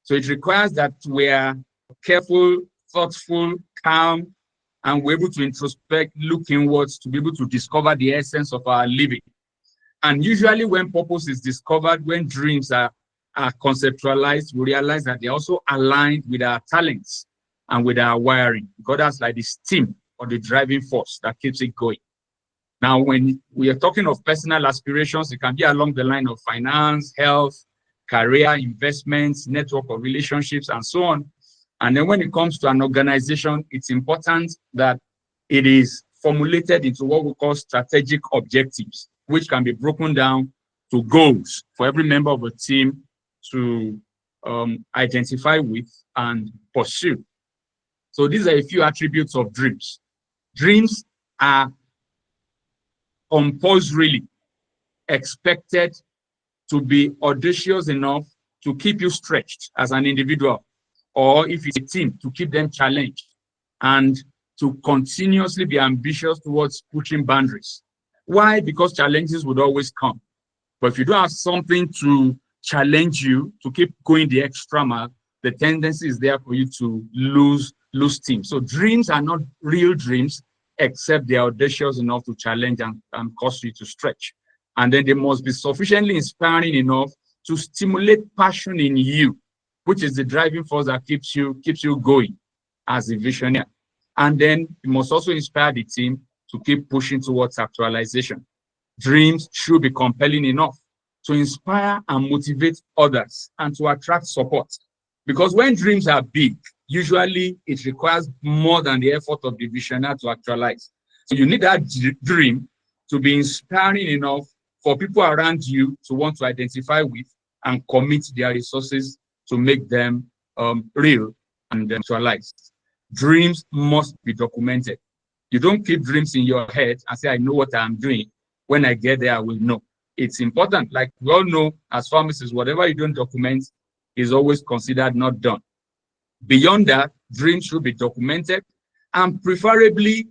S9: So it requires that we are careful, thoughtful, calm, and we're able to introspect, look inwards to be able to discover the essence of our living. And usually when purpose is discovered, when dreams are conceptualized, we realize that they're also aligned with our talents and with our wiring, because that's like the steam or the driving force that keeps it going. Now, when we are talking of personal aspirations, it can be along the line of finance, health, career, investments, network of relationships, and so on. And then when it comes to an organization, it's important that it is formulated into what we call strategic objectives, which can be broken down to goals for every member of a team to identify with and pursue. So these are a few attributes of dreams. Dreams are compulsorily expected to be audacious enough to keep you stretched as an individual, or if it's a team, to keep them challenged and to continuously be ambitious towards pushing boundaries. Why? Because challenges would always come. But if you don't have something to challenge you, to keep going the extra mile, the tendency is there for you to lose steam. So dreams are not real dreams, except they are audacious enough to challenge and cause you to stretch. And then they must be sufficiently inspiring enough to stimulate passion in you, which is the driving force that keeps you going as a visionary. And then you must also inspire the team to keep pushing towards actualization. Dreams should be compelling enough to inspire and motivate others and to attract support. Because when dreams are big, usually it requires more than the effort of the visionary to actualize. So you need that dream to be inspiring enough for people around you to want to identify with and commit their resources to make them real and actualized. Dreams must be documented. You don't keep dreams in your head and say, I know what I'm doing. When I get there, I will know. It's important. Like we all know as pharmacists, whatever you don't document is always considered not done. Beyond that, dreams should be documented and preferably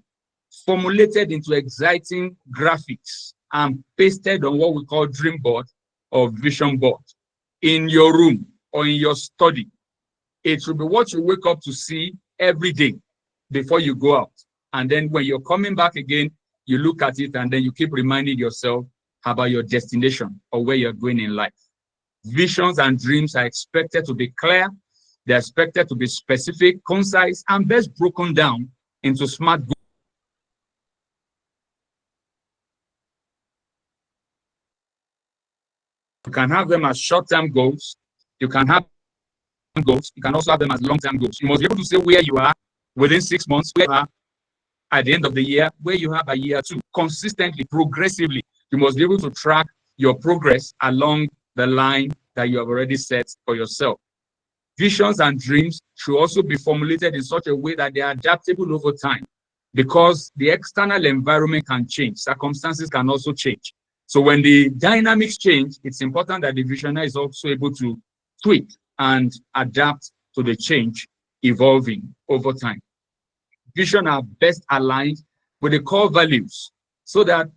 S9: formulated into exciting graphics and pasted on what we call dream board or vision board in your room or in your study. It should be what you wake up to see every day before you go out. And then when you're coming back again, you look at it and then you keep reminding yourself about your destination or where you're going in life. Visions and dreams are expected to be clear. They're expected to be specific, concise, and best broken down into smart goals. You can have them as short-term goals. You can have goals. You can also have them as long-term goals. You must be able to say where you are within 6 months, where you are at the end of the year, where you have a year two, consistently, progressively. You must be able to track your progress along the line that you have already set for yourself. Visions and dreams should also be formulated in such a way that they are adaptable over time, because the external environment can change. Circumstances can also change. So when the dynamics change, it's important that the visionary is also able to tweak and adapt to the change evolving over time. Vision are best aligned with the core values, so that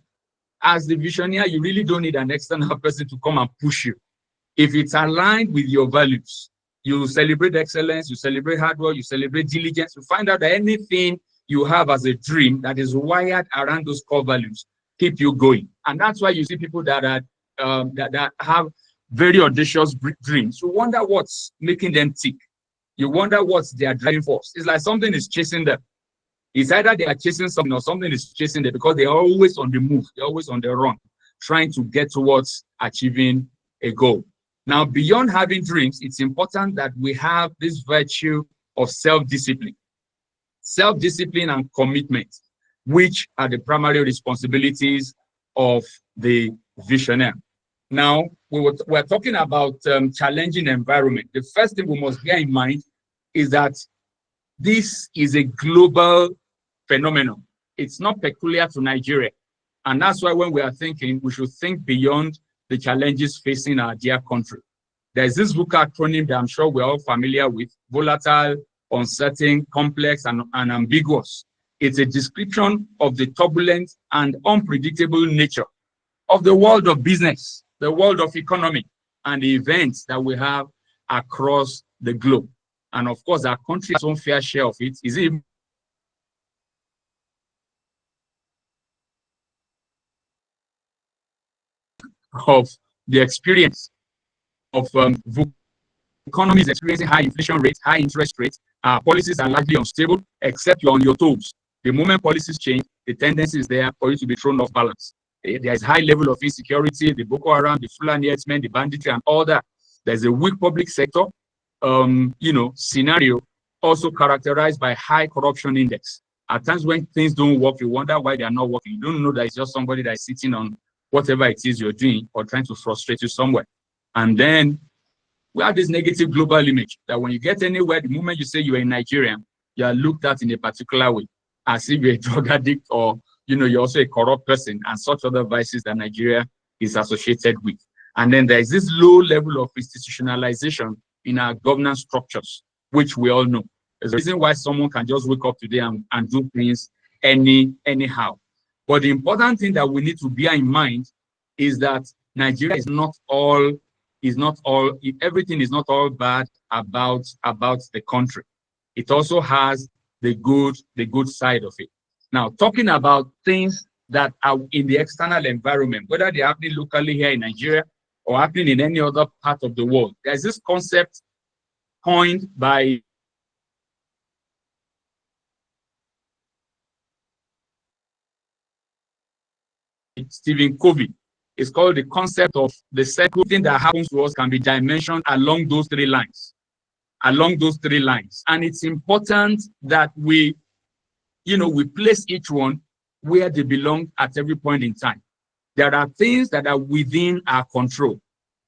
S9: as the visionary, you really don't need an external person to come and push you. If it's aligned with your values, you celebrate excellence, you celebrate hard work, you celebrate diligence, you find out that anything you have as a dream that is wired around those core values keep you going. And that's why you see people that are that have very audacious dreams. You wonder what's making them tick. You wonder what's their driving force. It's like something is chasing them. It's either they are chasing something or something is chasing them, because they are always on the move. They're always on the run, trying to get towards achieving a goal. Now, beyond having dreams, it's important that we have this virtue of self-discipline. Self-discipline and commitment, which are the primary responsibilities of the visionary. Now, we're talking about challenging environment. The first thing we must bear in mind is that this is a global phenomenon. It's not peculiar to Nigeria. And that's why when we are thinking, we should think beyond the challenges facing our dear country. There's this VUCA acronym that I'm sure we're all familiar with: volatile, uncertain, complex, and ambiguous. It's a description of the turbulent and unpredictable nature of the world of business, the world of economy, and the events that we have across the globe. And of course, our country has own fair share of it. Is it of the experience of economies experiencing high inflation rates, high interest rates? Policies are largely unstable, except you're on your toes. The moment policies change, the tendency is there for you to be thrown off balance. There is high level of insecurity, the Boko Haram, the Fulani herdsmen, the banditry, and all that. There's a weak public sector, scenario, also characterized by high corruption index. At times when things don't work, you wonder why they are not working. You don't know that it's just somebody that is sitting on whatever it is you're doing or trying to frustrate you somewhere. And then we have this negative global image that when you get anywhere, the moment you say you're a Nigerian, you are looked at in a particular way, as if you're a drug addict or you're also a corrupt person, and such other vices that Nigeria is associated with. And then there's this low level of institutionalization in our governance structures, which we all know. There's a reason why someone can just wake up today and do things anyhow. But the important thing that we need to bear in mind is that Nigeria is not all, everything is not all bad about the country. It also has the good side of it. Now, talking about things that are in the external environment, whether they're happening locally here in Nigeria or happening in any other part of the world, there's this concept coined by Stephen Covey. It's called the concept of the circle. Thing that happens to us can be dimensioned along those three lines. And it's important that we place each one where they belong at every point in time. There are things that are within our control.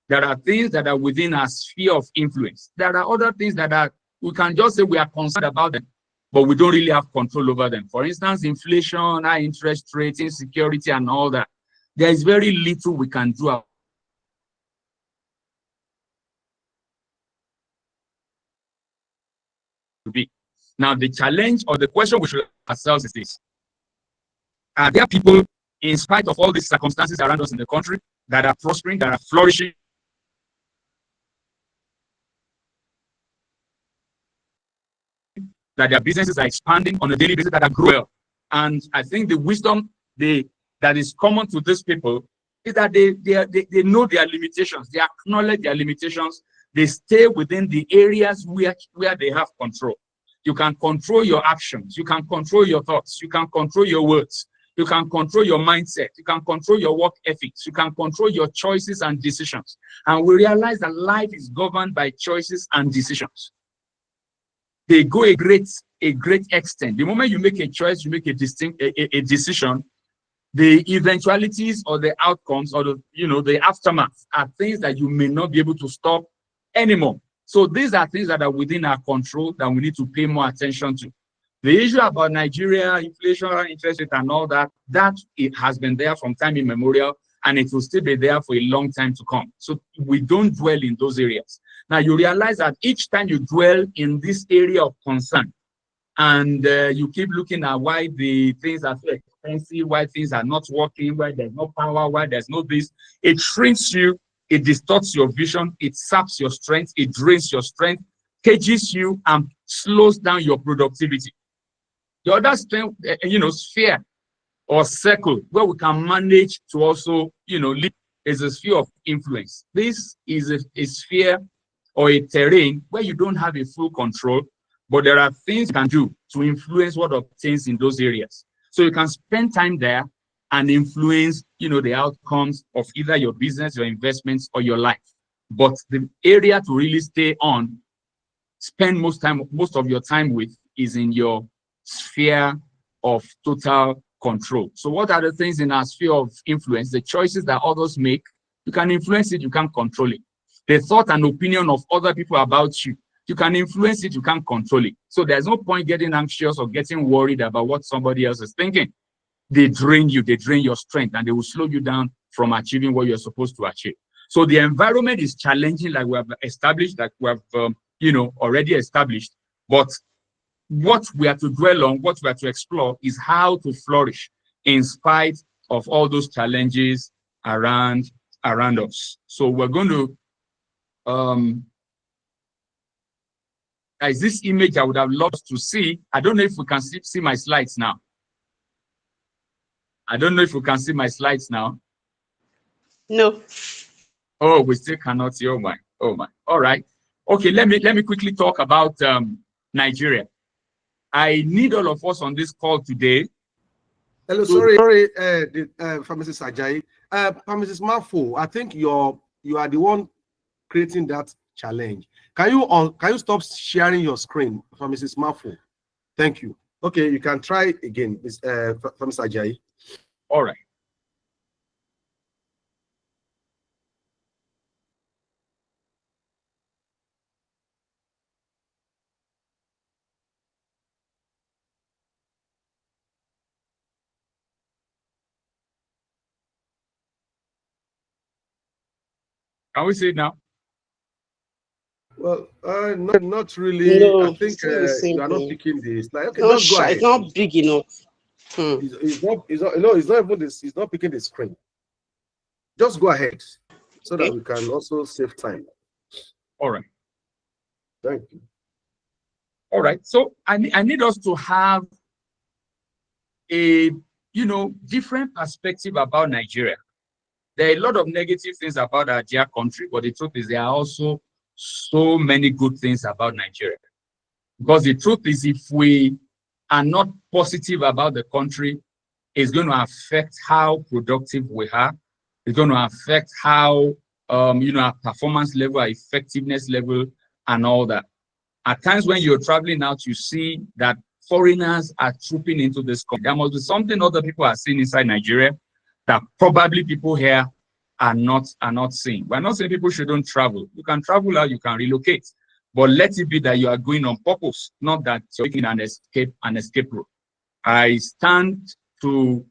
S9: There are things that are within our sphere of influence. There are other things that we can just say we are concerned about them, but we don't really have control over them. For instance, inflation, high interest rates, insecurity, and all that. There is very little we can do about it. Now, the challenge or the question we should ask ourselves is this: are there people, in spite of all these circumstances around us in the country, that are prospering, that are flourishing, that their businesses are expanding on a daily basis, that are growing? And I think the wisdom that is common to these people is that they know their limitations, they acknowledge their limitations, they stay within the areas where they have control. You can control your actions, you can control your thoughts, you can control your words, you can control your mindset, you can control your work ethics, you can control your choices and decisions. And we realize that life is governed by choices and decisions. They go a great extent. The moment you make a choice, you make a decision, the eventualities or the outcomes or the aftermath are things that you may not be able to stop anymore. So these are things that are within our control that we need to pay more attention to. The issue about Nigeria, inflation, interest rate, and all that it has been there from time immemorial, and it will still be there for a long time to come. So we don't dwell in those areas. Now, you realize that each time you dwell in this area of concern, and you keep looking at why the things are so expensive, why things are not working, why there's no power, why there's no this, it shrinks you it distorts your vision, it saps your strength, it drains your strength, cages you, and slows down your productivity. The other strength, sphere or circle where we can manage to also, live is a sphere of influence. This is a sphere or a terrain where you don't have a full control, but there are things you can do to influence what obtains in those areas. So you can spend time there and influence, the outcomes of either your business, your investments, or your life. But the area to really stay on, spend most of your time with, is in your sphere of total control. So what are the things in our sphere of influence? The choices that others make, you can influence it, you can't control it. The thought and opinion of other people about you, you can influence it, you can't control it. So there's no point getting anxious or getting worried about what somebody else is thinking. They drain you, they drain your strength, and they will slow you down from achieving what you're supposed to achieve. So the environment is challenging, like we have established, like we have already established. But what we are to dwell on, what we are to explore, is how to flourish in spite of all those challenges around us. So we're going to is this image I would have loved to see. I don't know if we can see my slides now. I don't know if we can see my slides now.
S10: No.
S9: Oh, we still cannot see. Oh my. All right. Okay, let me quickly talk about Nigeria. I need all of us on this call today.
S2: Hello, sorry, Pharmacist Ajayi. Pharmacist Mafo, I think you are the one creating that challenge. Can you stop sharing your screen, Pharmacist Mafo? Thank you. Okay, you can try again, Pharmacist Ajayi.
S9: All right. Can we see it now?
S2: Well, not really.
S10: No,
S2: I think you are not picking this. Like, okay,
S10: not
S2: just go ahead.
S10: It's not big enough.
S2: It's not even this. It's not picking the screen. Just go ahead, so that we can also save time.
S9: All right.
S2: Thank you.
S9: All right. So I need us to have a different perspective about Nigeria. There are a lot of negative things about our dear country, but the truth is there are also so many good things about Nigeria. Because the truth is, if we are not positive about the country, it's going to affect how productive we are. It's going to affect how our performance level, our effectiveness level, and all that. At times when you're traveling out, you see that foreigners are trooping into this country. There must be something other people are seeing inside Nigeria that probably people here are not seeing. We're not saying people shouldn't travel. You can travel out, you can relocate, but let it be that you are going on purpose, not that you're taking an escape route. I stand to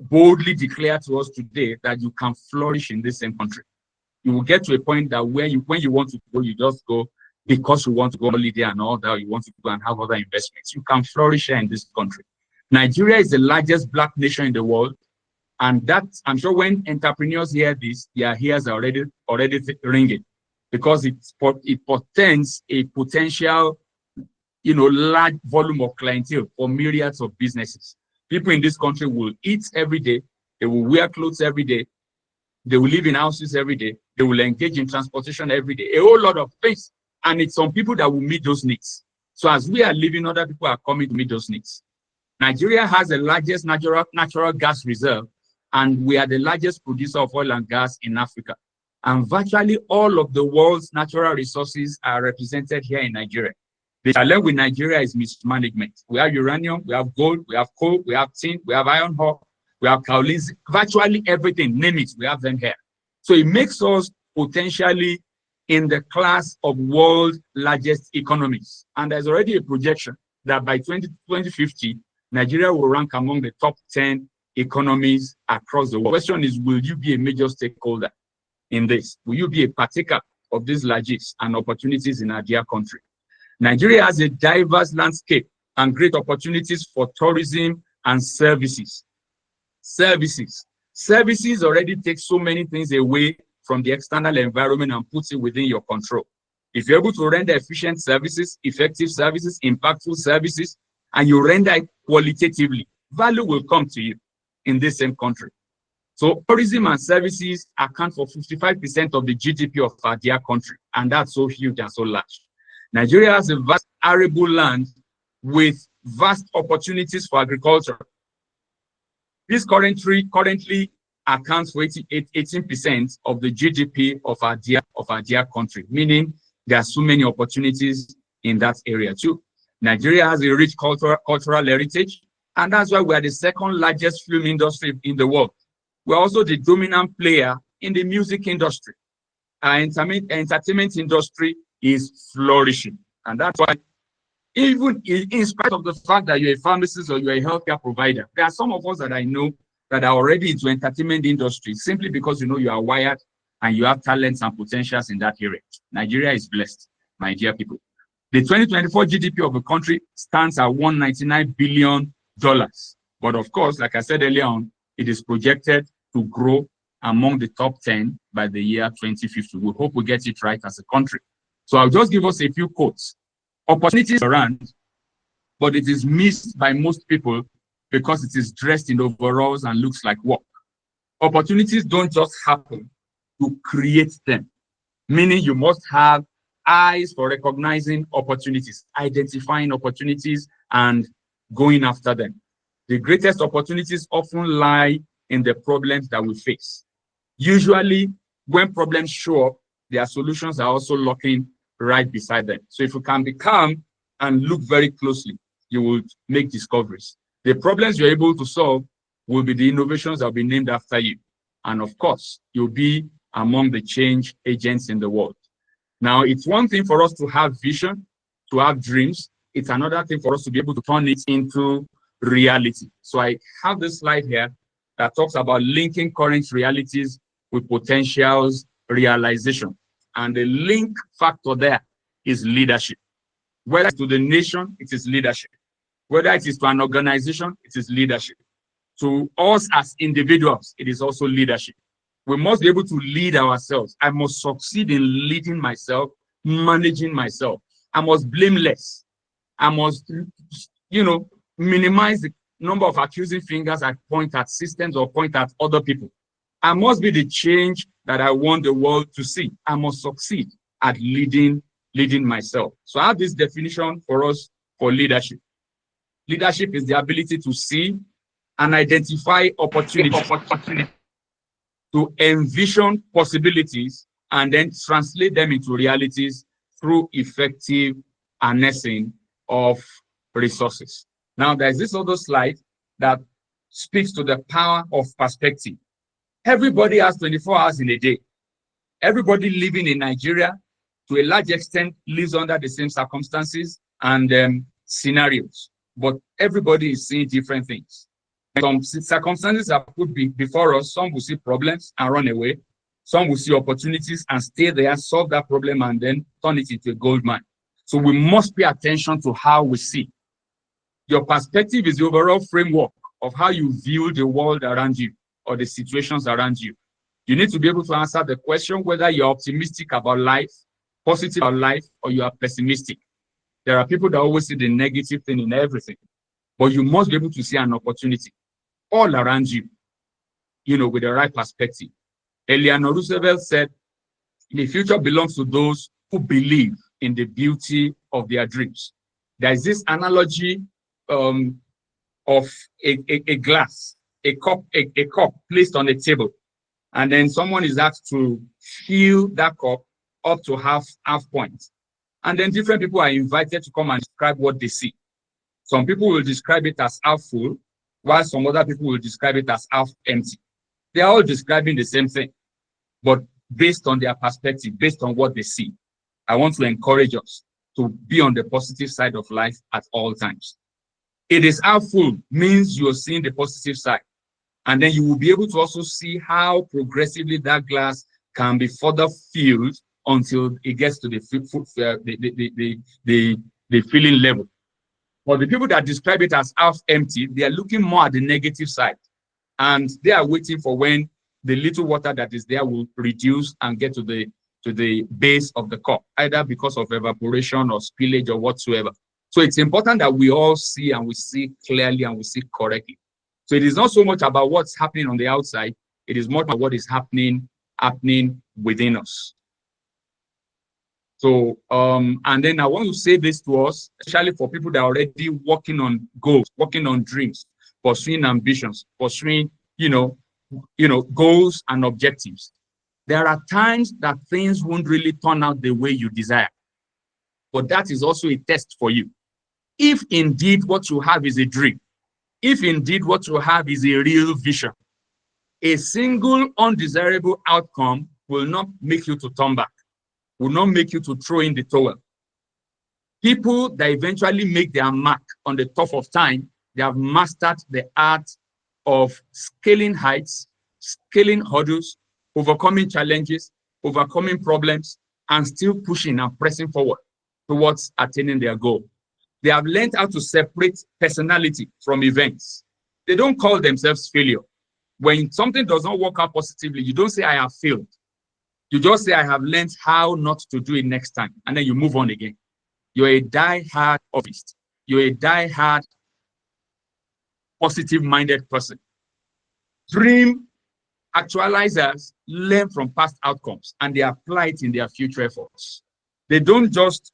S9: boldly declare to us today that you can flourish in this same country. You will get to a point that when you want to go, you just go because you want to go on holiday and all that, you want to go and have other investments. You can flourish here in this country. Nigeria is the largest Black nation in the world. And that, I'm sure when entrepreneurs hear this, their ears are already ringing, because it portends a potential, large volume of clientele for myriads of businesses. People in this country will eat every day. They will wear clothes every day. They will live in houses every day. They will engage in transportation every day. A whole lot of things. And it's some people that will meet those needs. So as we are living, other people are coming to meet those needs. Nigeria has the largest natural gas reserve, and we are the largest producer of oil and gas in Africa. And virtually all of the world's natural resources are represented here in Nigeria. The challenge with Nigeria is mismanagement. We have uranium, we have gold, we have coal, we have tin, we have iron ore, we have kaolin, virtually everything, name it, we have them here. So it makes us potentially in the class of world's largest economies. And there's already a projection that by 2050, Nigeria will rank among the top 10 economies across the world. The question is, will you be a major stakeholder in this? Will you be a partaker of these largesse and opportunities in our dear country? Nigeria has a diverse landscape and great opportunities for tourism and services. Services already take so many things away from the external environment and puts it within your control. If you're able to render efficient services, effective services, impactful services, and you render it qualitatively, value will come to you in this same country. So tourism and services account for 55% of the GDP of our dear country, and that's so huge and so large. Nigeria has a vast arable land with vast opportunities for agriculture. This currently accounts for 18% of the GDP of our dear country, meaning there are so many opportunities in that area too. Nigeria has a rich cultural heritage, and that's why we are the second largest film industry in the world. We're also the dominant player in the music industry. Our entertainment industry is flourishing, and that's why even in spite of the fact that you're a pharmacist or you're a healthcare provider, there are some of us that I know that are already into entertainment industry simply because you are wired and you have talents and potentials in that area. Nigeria is blessed, my dear people. The 2024 GDP of the country stands at $199 billion. But of course, like I said earlier on, it is projected to grow among the top 10 by the year 2050. We hope we get it right as a country. So I'll just give us a few quotes. Opportunities around, but it is missed by most people because it is dressed in overalls and looks like work. Opportunities don't just happen, you create them, meaning you must have eyes for recognizing opportunities, identifying opportunities, and going after them. The greatest opportunities often lie in the problems that we face. Usually, when problems show up, their solutions are also lurking right beside them. So if you can be calm and look very closely, you will make discoveries. The problems you're able to solve will be the innovations that will be named after you. And of course, you'll be among the change agents in the world. Now, it's one thing for us to have vision, to have dreams. It's another thing for us to be able to turn it into reality. So I have this slide here that talks about linking current realities with potentials realization. And the link factor there is leadership. Whether it's to the nation, it is leadership. Whether it is to an organization, it is leadership. To us as individuals, it is also leadership. We must be able to lead ourselves. I must succeed in leading myself, managing myself. I must blameless. I must, minimize the number of accusing fingers I point at systems or point at other people. I must be the change that I want the world to see. I must succeed at leading myself. So I have this definition for us for leadership. Leadership is the ability to see and identify opportunities, to envision possibilities, and then translate them into realities through effective harnessing of resources. Now, there's this other slide that speaks to the power of perspective. Everybody has 24 hours in a day. Everybody living in Nigeria, to a large extent, lives under the same circumstances and scenarios, but everybody is seeing different things. Some circumstances are put before us. Some will see problems and run away. Some will see opportunities and stay there, solve that problem, and then turn it into a gold mine. So we must pay attention to how we see. Your perspective is the overall framework of how you view the world around you or the situations around you. You need to be able to answer the question whether you're optimistic about life, positive about life, or you are pessimistic. There are people that always see the negative thing in everything, but you must be able to see an opportunity all around you, with the right perspective. Eleanor Roosevelt said, the future belongs to those who believe in the beauty of their dreams. There is this analogy of a glass, a cup placed on a table, and then someone is asked to fill that cup up to half point. And then different people are invited to come and describe what they see. Some people will describe it as half full, while some other people will describe it as half empty. They are all describing the same thing, but based on their perspective, based on what they see. I want to encourage us to be on the positive side of life at all times. It is half full means you're seeing the positive side. And then you will be able to also see how progressively that glass can be further filled until it gets to the filling level. For the people that describe it as half empty, they are looking more at the negative side. And they are waiting for when the little water that is there will reduce and get to the base of the cup, either because of evaporation or spillage or whatsoever. So it's important that we all see, and we see clearly, and we see correctly. So it is not so much about what's happening on the outside, it is more about what is happening within us. So, and then I want to say this to us, especially for people that are already working on goals, working on dreams, pursuing ambitions, pursuing, goals and objectives. There are times that things won't really turn out the way you desire, but that is also a test for you. If indeed what you have is a dream, if indeed what you have is a real vision, a single undesirable outcome will not make you to turn back, will not make you to throw in the towel. People that eventually make their mark on the top of time, they have mastered the art of scaling heights, scaling hurdles, overcoming challenges, overcoming problems, and still pushing and pressing forward towards attaining their goal. They have learned how to separate personality from events. They don't call themselves failure. When something does not work out positively, you don't say, I have failed. You just say, I have learned how not to do it next time. And then you move on again. You're a die-hard optimist. You're a die-hard positive-minded person. Dream actualizers learn from past outcomes and they apply it in their future efforts. They don't just,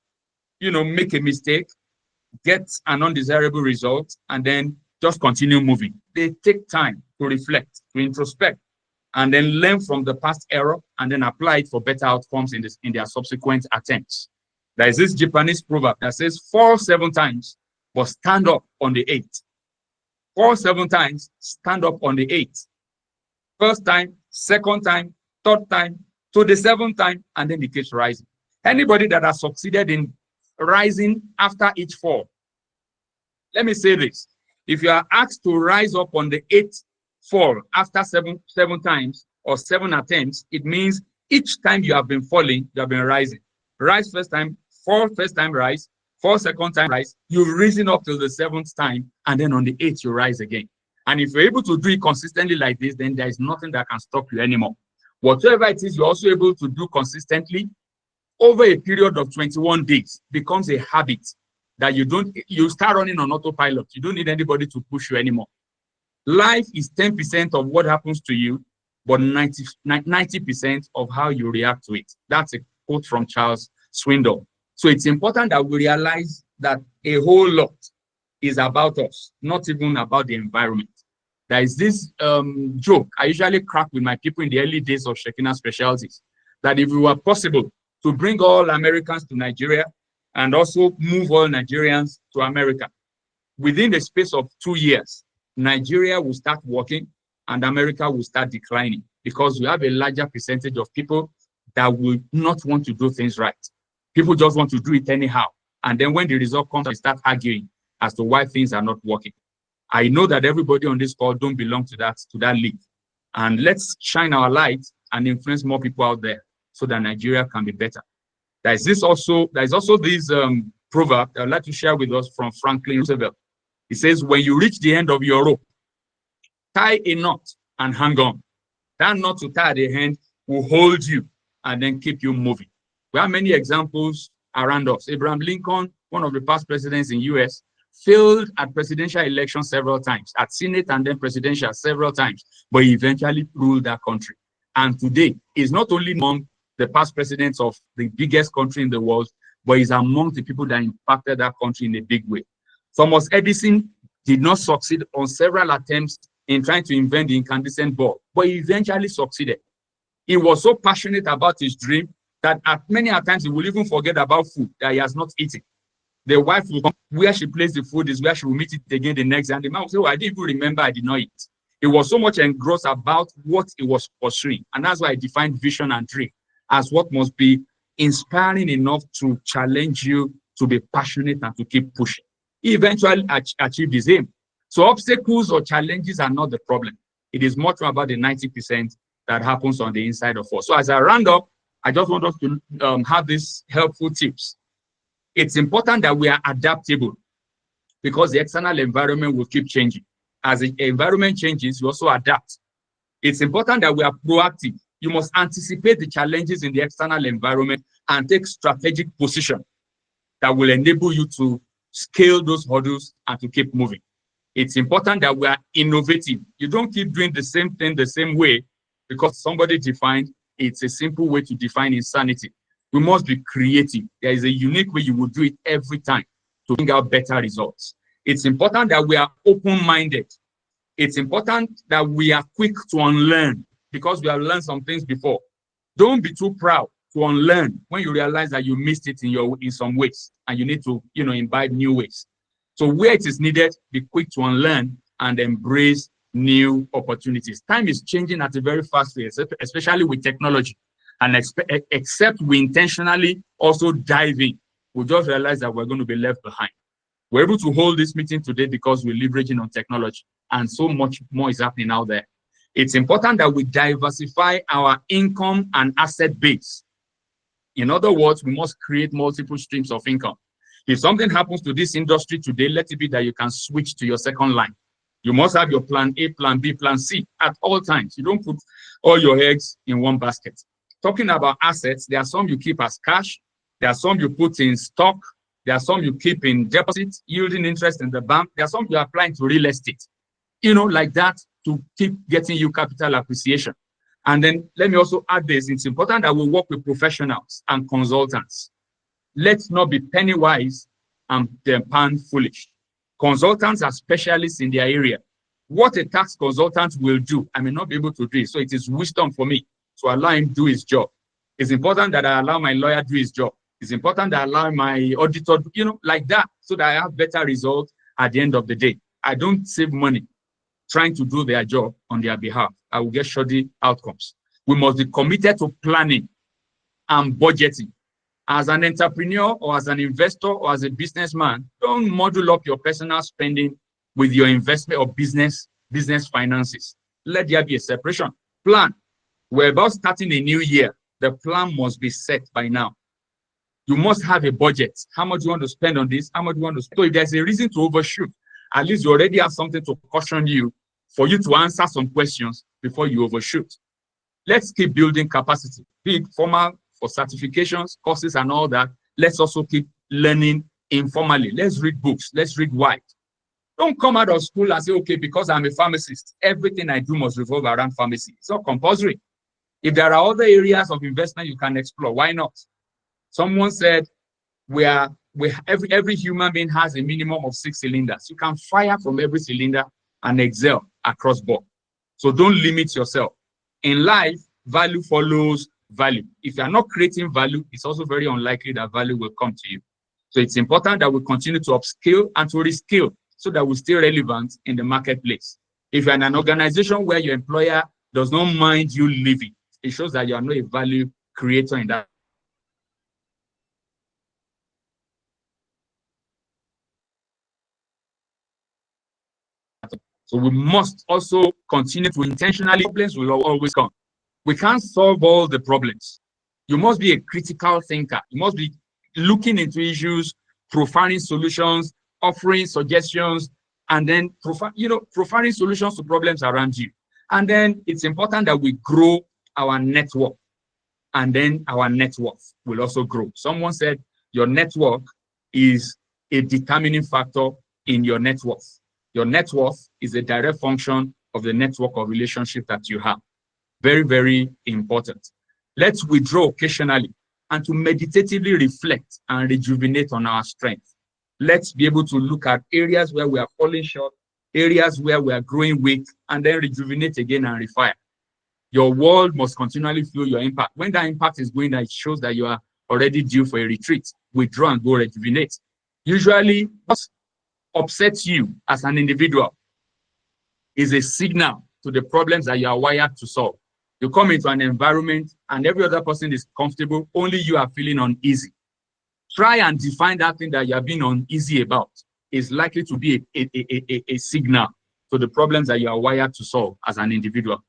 S9: make a mistake, get an undesirable result, and then just continue moving. They take time to reflect, to introspect, and then learn from the past error and then apply it for better outcomes in their subsequent attempts. There is this Japanese proverb that says, fall 7 times, but stand up on the 8th. Fall 7 times, stand up on the 8th. First time, second time, third time, to the 7th time, and then it keeps rising. Anybody that has succeeded in rising after each fall, let me say this. If you are asked to rise up on the 8th fall after seven times or 7 attempts, it means each time you have been falling, you have been rising. Rise first time, fall first time, rise, fall second time, rise. You've risen up till the 7th time, and then on the 8th, you rise again. And if you're able to do it consistently like this, then there is nothing that can stop you anymore. Whatever it is you're also able to do consistently over a period of 21 days becomes a habit that you start running on autopilot. You don't need anybody to push you anymore. Life is 10% of what happens to you, but 90% of how you react to it. That's a quote from Charles Swindoll. So it's important that we realize that a whole lot is about us, not even about the environment. There is this joke I usually crack with my people in the early days of Shekinah Specialties, that if it were possible to bring all Americans to Nigeria and also move all Nigerians to America, within the space of 2 years, Nigeria will start working and America will start declining, because we have a larger percentage of people that will not want to do things right. People just want to do it anyhow. And then when the result comes, they start arguing as to why things are not working. I know that everybody on this call don't belong to that league. And let's shine our light and influence more people out there so that Nigeria can be better. There is also this proverb that I'd like to share with us from Franklin Roosevelt. It says, when you reach the end of your rope, tie a knot and hang on. That knot to tie at the end will hold you and then keep you moving. We have many examples around us. Abraham Lincoln, one of the past presidents in US, failed at presidential elections several times, at Senate and then presidential several times, but he eventually ruled that country. And today, he's not only among the past presidents of the biggest country in the world, but he's among the people that impacted that country in a big way. Thomas Edison did not succeed on several attempts in trying to invent the incandescent bulb, but he eventually succeeded. He was so passionate about his dream that at many times he will even forget about food that he has not eaten. The wife will come, where she placed the food is where she will meet it again the next day. And the man will say, oh, I didn't even remember, I did not eat. He was so much engrossed about what he was pursuing. And that's why I defined vision and dream as what must be inspiring enough to challenge you to be passionate and to keep pushing. He eventually achieved his aim. So obstacles or challenges are not the problem. It is much more about the 90% that happens on the inside of us. So as I round up, I just want us to have these helpful tips. It's important that we are adaptable, because the external environment will keep changing. As the environment changes, you also adapt. It's important that we are proactive. You must anticipate the challenges in the external environment and take strategic position that will enable you to scale those hurdles and to keep moving. It's important that we are innovative. You don't keep doing the same thing the same way because somebody defined it's a simple way to define insanity. We must be creative. There is a unique way you will do it every time to bring out better results. It's important that we are open-minded. It's important that we are quick to unlearn because we have learned some things before. Don't be too proud to unlearn when you realize that you missed it in some ways and you need to imbibe new ways. So where it is needed, be quick to unlearn and embrace new opportunities. Time is changing at a very fast rate, especially with technology. And except we intentionally also dive in, we just realize that we're going to be left behind. We're able to hold this meeting today because we're leveraging on technology, and so much more is happening out there. It's important that we diversify our income and asset base. In other words, we must create multiple streams of income. If something happens to this industry today, let it be that you can switch to your second line. You must have your plan A, plan B, plan C at all times. You don't put all your eggs in one basket. Talking about assets, there are some you keep as cash. There are some you put in stock. There are some you keep in deposit, yielding interest in the bank. There are some you apply to real estate, like that to keep getting you capital appreciation. And then let me also add this. It's important that we work with professionals and consultants. Let's not be penny wise and pound foolish. Consultants are specialists in their area. What a tax consultant will do, I may not be able to do it. So it is wisdom for me to allow him do his job. It's important that I allow my lawyer do his job. It's important that I allow my auditor, like that, so that I have better results at the end of the day. I don't save money trying to do their job on their behalf. I will get shoddy outcomes. We must be committed to planning and budgeting. As an entrepreneur or as an investor or as a businessman, don't muddle up your personal spending with your investment or business finances. Let there be a separation. Plan. We're about starting a new year. The plan must be set by now. You must have a budget. How much you want to spend on this? How much you want to spend? So if there's a reason to overshoot, at least you already have something to caution you for you to answer some questions before you overshoot. Let's keep building capacity, be it formal for certifications, courses, and all that. Let's also keep learning informally. Let's read books. Let's read wide. Don't come out of school and say, okay, because I'm a pharmacist, everything I do must revolve around pharmacy. It's not compulsory. If there are other areas of investment you can explore, why not? Someone said, every human being has a minimum of 6 cylinders. You can fire from every cylinder and excel across board. So don't limit yourself. In life, value follows value. If you are not creating value, it's also very unlikely that value will come to you. So it's important that we continue to upskill and to reskill so that we stay relevant in the marketplace. If you're in an organization where your employer does not mind you leaving, it shows that you are not a value creator in that. So we must also continue to intentionally, problems will always come. We can't solve all the problems. You must be a critical thinker. You must be looking into issues, profiling solutions, offering suggestions, and then profiling solutions to problems around you. And then it's important that we grow our network, and then our net worth will also grow. Someone said your network is a determining factor in your net worth. Your net worth is a direct function of the network of relationship that you have. Very, very important. Let's withdraw occasionally and to meditatively reflect and rejuvenate on our strength. Let's be able to look at areas where we are falling short, areas where we are growing weak, and then rejuvenate again and refire. Your world must continually feel your impact. When that impact is going, it shows that you are already due for a retreat. Withdraw and go rejuvenate. Usually, what upsets you as an individual is a signal to the problems that you are wired to solve. You come into an environment and every other person is comfortable, only you are feeling uneasy. Try and define that thing that you are being uneasy about. Is likely to be a signal to the problems that you are wired to solve as an individual.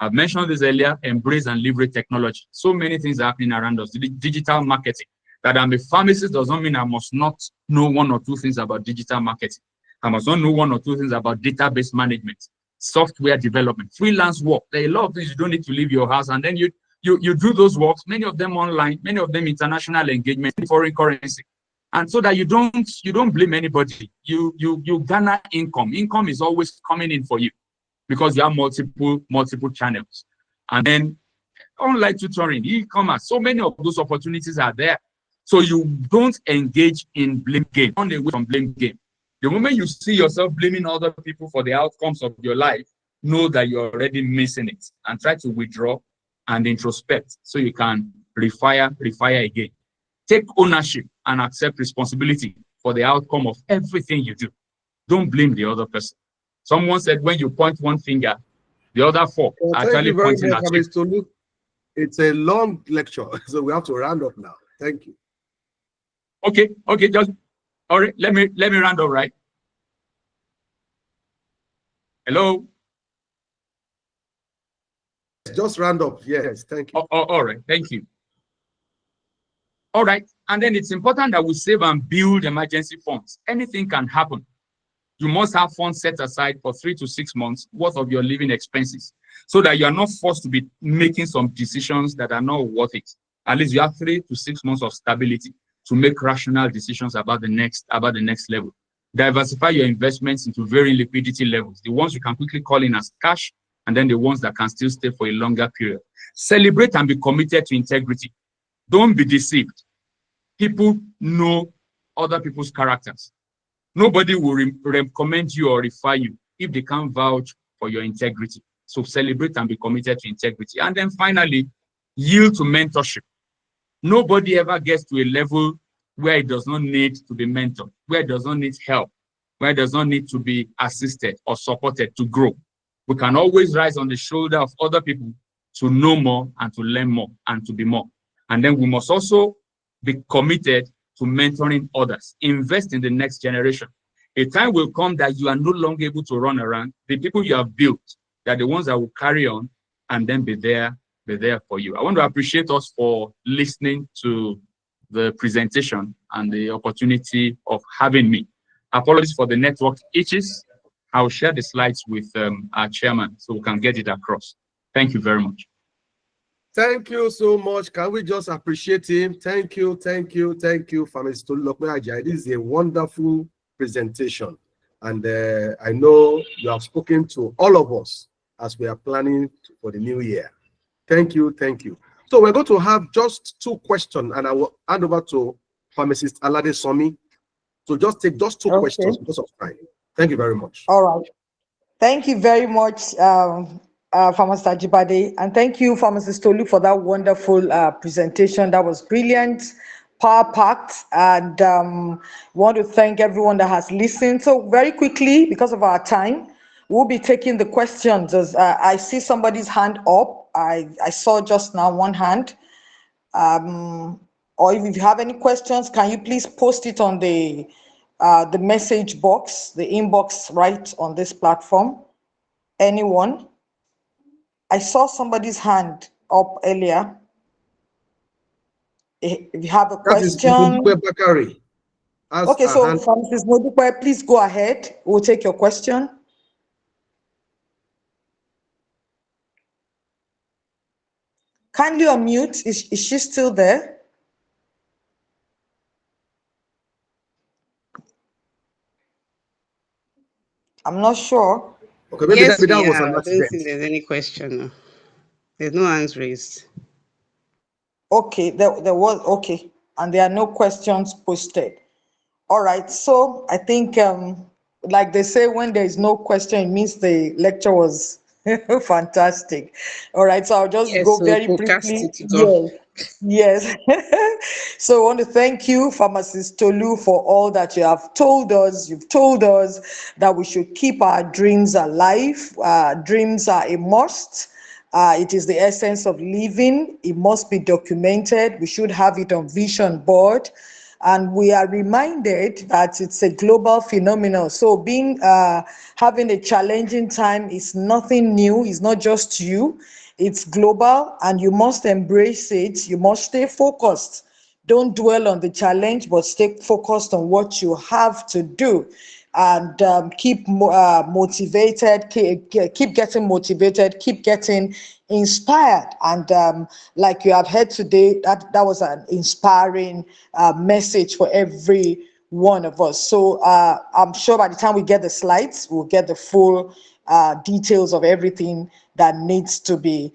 S9: I've mentioned this earlier, embrace and leverage technology. So many things are happening around us. Digital marketing. That I'm a pharmacist does not mean I must not know 1 or 2 things about digital marketing. I must not know one or two things about database management, software development, freelance work. There are a lot of things you don't need to leave your house, and then you do those works, many of them online, many of them international engagement, foreign currency. And so that you don't blame anybody. You garner income. Income is always coming in for you because you have multiple channels. And then online tutoring, e-commerce, so many of those opportunities are there. So you don't engage in blame game. Run away from blame game. The moment you see yourself blaming other people for the outcomes of your life, know that you're already missing it, and try to withdraw and introspect so you can refire again. Take ownership and accept responsibility for the outcome of everything you do. Don't blame the other person. Someone said when you point one finger, the other four are actually pointing at you.
S2: It's a long lecture, so we have to round up now. Thank you.
S9: Okay, just all right. Let me round up, right? Hello.
S2: Just round up. Yes, thank you.
S9: All right, thank you. All right, and then it's important that we save and build emergency funds. Anything can happen. You must have funds set aside for 3 to 6 months worth of your living expenses, so that you are not forced to be making some decisions that are not worth it. At least you have 3 to 6 months of stability to make rational decisions about the next level. Diversify your investments into varying liquidity levels, the ones you can quickly call in as cash, and then the ones that can still stay for a longer period. Celebrate and be committed to integrity. Don't be deceived. People know other people's characters. Nobody will recommend you or refer you if they can't vouch for your integrity. So celebrate and be committed to integrity. And then finally, yield to mentorship. Nobody ever gets to a level where it does not need to be mentored, where it does not need help, where it does not need to be assisted or supported to grow. We can always rise on the shoulder of other people to know more and to learn more and to be more. And then we must also be committed to mentoring others. Invest in the next generation. A time will come that you are no longer able to run around. The people you have built, they're the ones that will carry on and then be there for you. I want to appreciate us for listening to the presentation and the opportunity of having me. Apologies for the network itches. I'll share the slides with our chairman so we can get it across. Thank you very much.
S2: Thank you so much. Can we just appreciate him? Thank you, Pharmacist Tolulokpe Ajayi. This is a wonderful presentation. And I know you have spoken to all of us as we are planning for the new year. Thank you. So we're going to have just 2 questions, and I will hand over to Pharmacist Alade Somi. So just take just 2 questions because of time. Thank you very much.
S11: All right. Thank you very much, Pharmacist Ajibade, and thank you, Pharmacist Tolu, for that wonderful presentation. That was brilliant, power-packed, and want to thank everyone that has listened. So very quickly, because of our time, we'll be taking the questions. As I see somebody's hand up. I saw just now one hand. Or if you have any questions, can you please post it on the message box, the inbox right on this platform? Anyone? I saw somebody's hand up earlier. If you have a question. Okay, so Francis Modupe, please go ahead. We'll take your question. Kindly unmute. Is she still there? I'm not sure.
S10: Okay, maybe yes, that was an accident. I don't think there's any question. There's no hands raised.
S11: Okay, there was, okay. And there are no questions posted. All right, so I think, like they say, when there is no question, it means the lecture was fantastic. All right, so I'll just go very briefly. Yes. So I want to thank you, Pharmacist Tolu, for all that you have told us. You've told us that we should keep our dreams alive. Dreams are a must. It is the essence of living. It must be documented. We should have it on vision board. And we are reminded that it's a global phenomenon. So having a challenging time is nothing new. It's not just you. It's global, and you must embrace it. You must stay focused. Don't dwell on the challenge, but stay focused on what you have to do. and keep motivated, keep getting motivated, keep getting inspired. And like you have heard today, that was an inspiring message for every one of us. So I'm sure by the time we get the slides, we'll get the full details of everything that needs to be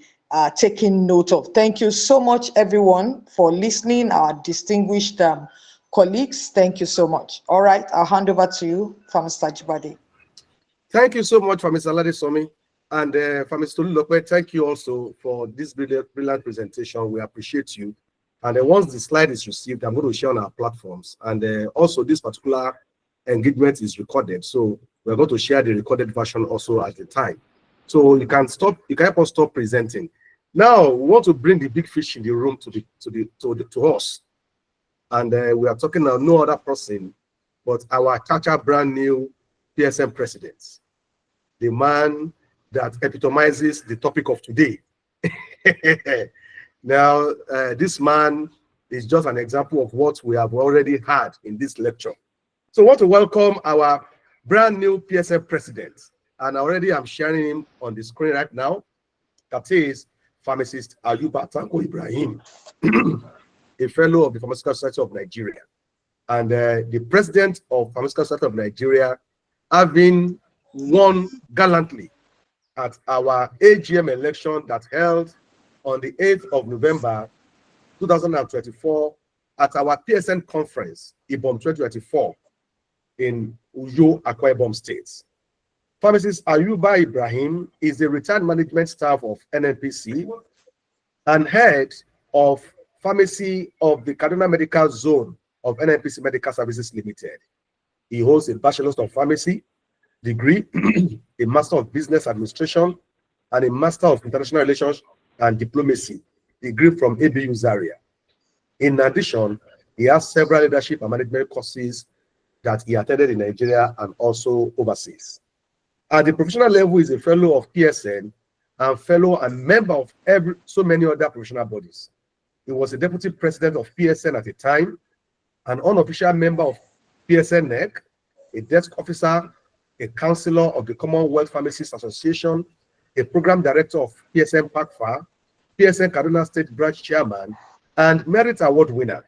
S11: taken note of. Thank you so much, everyone, for listening. Our distinguished colleagues, thank you so much. All right, I'll hand over to you, Mr. Jibade.
S2: Thank you so much, Mr. Ladesomi. And Mr. Tolulope, thank you also for this brilliant presentation. We appreciate you. And once the slide is received, I'm going to share on our platforms. And also, this particular engagement is recorded. So we're going to share the recorded version also at the time. So you can help us stop presenting. Now, we want to bring the big fish in the room to us. And we are talking about no other person but our Chacha brand new PSM president, the man that epitomizes the topic of today. Now, this man is just an example of what we have already had in this lecture. So I want to welcome our brand new PSM president. And already I'm sharing him on the screen right now. That is pharmacist Ayuba Tanko Ibrahim, a fellow of the Pharmaceutical Society of Nigeria. And the president of Pharmaceutical Society of Nigeria, having won gallantly at our AGM election that held on the 8th of November 2024 at our PSN conference, IBOM 2024, in Uyo, Akwa Ibom State. Pharmacist Ayuba Ibrahim is the retired management staff of NNPC and head of pharmacy of the Kaduna Medical Zone of NNPC Medical Services Limited. He holds a Bachelor's of Pharmacy degree, a Master of Business Administration, and a Master of International Relations and Diplomacy degree from ABU Zaria. In addition, he has several leadership and management courses that he attended in Nigeria and also overseas. At the professional level, is a fellow of PSN and fellow and member of so many other professional bodies. He was a deputy president of PSN at the time, an unofficial member of PSN NEC, a desk officer, a counselor of the Commonwealth Pharmacists Association, a program director of PSN PACFA, PSN Kaduna State Branch Chairman, and Merit Award winner.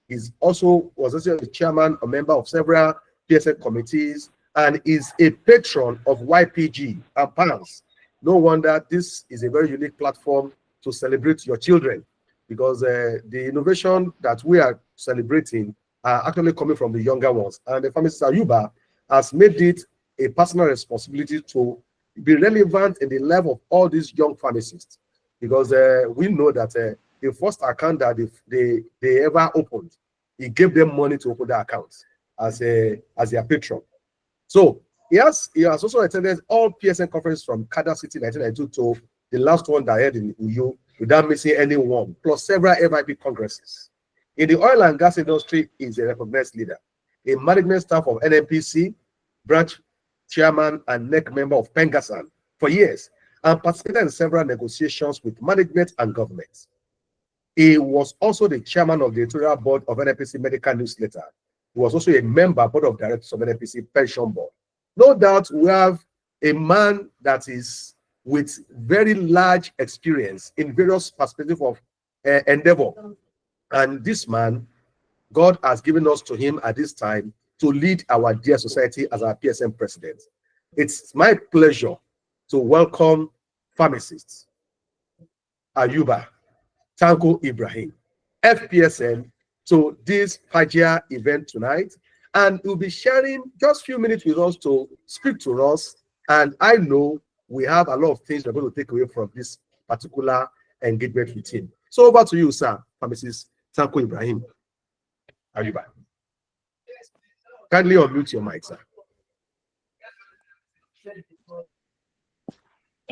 S2: He was also the chairman, a member of several PSN committees, and is a patron of YPG and PANS. No wonder this is a very unique platform to celebrate your children, because the innovation that we are celebrating are actually coming from the younger ones. And the pharmacist Ayuba has made it a personal responsibility to be relevant in the life of all these young pharmacists, because we know that the first account that they ever opened, he gave them money to open the account as their patron. So he has also attended all PSN conferences from Kada City 1992 to the last one that I had in Uyo without missing any one, plus several FIP congresses. In the oil and gas industry, he is a recognized leader, a management staff of NNPC, branch chairman and NEC member of Pengasan for years, and participated in several negotiations with management and government. He was also the chairman of the editorial board of NNPC Medical Newsletter. He was also a member board of directors of NNPC Pension Board. No doubt we have a man that is with very large experience in various perspectives of endeavor. And this man, God has given us to him at this time to lead our dear society as our PSM president. It's my pleasure to welcome pharmacists Ayuba Tanko Ibrahim, FPSM, to this PAGIA event tonight. And he'll be sharing just a few minutes with us to speak to us. And I know we have a lot of things we're going to take away from this particular engagement with him. So over to you, sir, Pharmacist Tanko Ibrahim. Ayuba. Kindly unmute your mic, sir.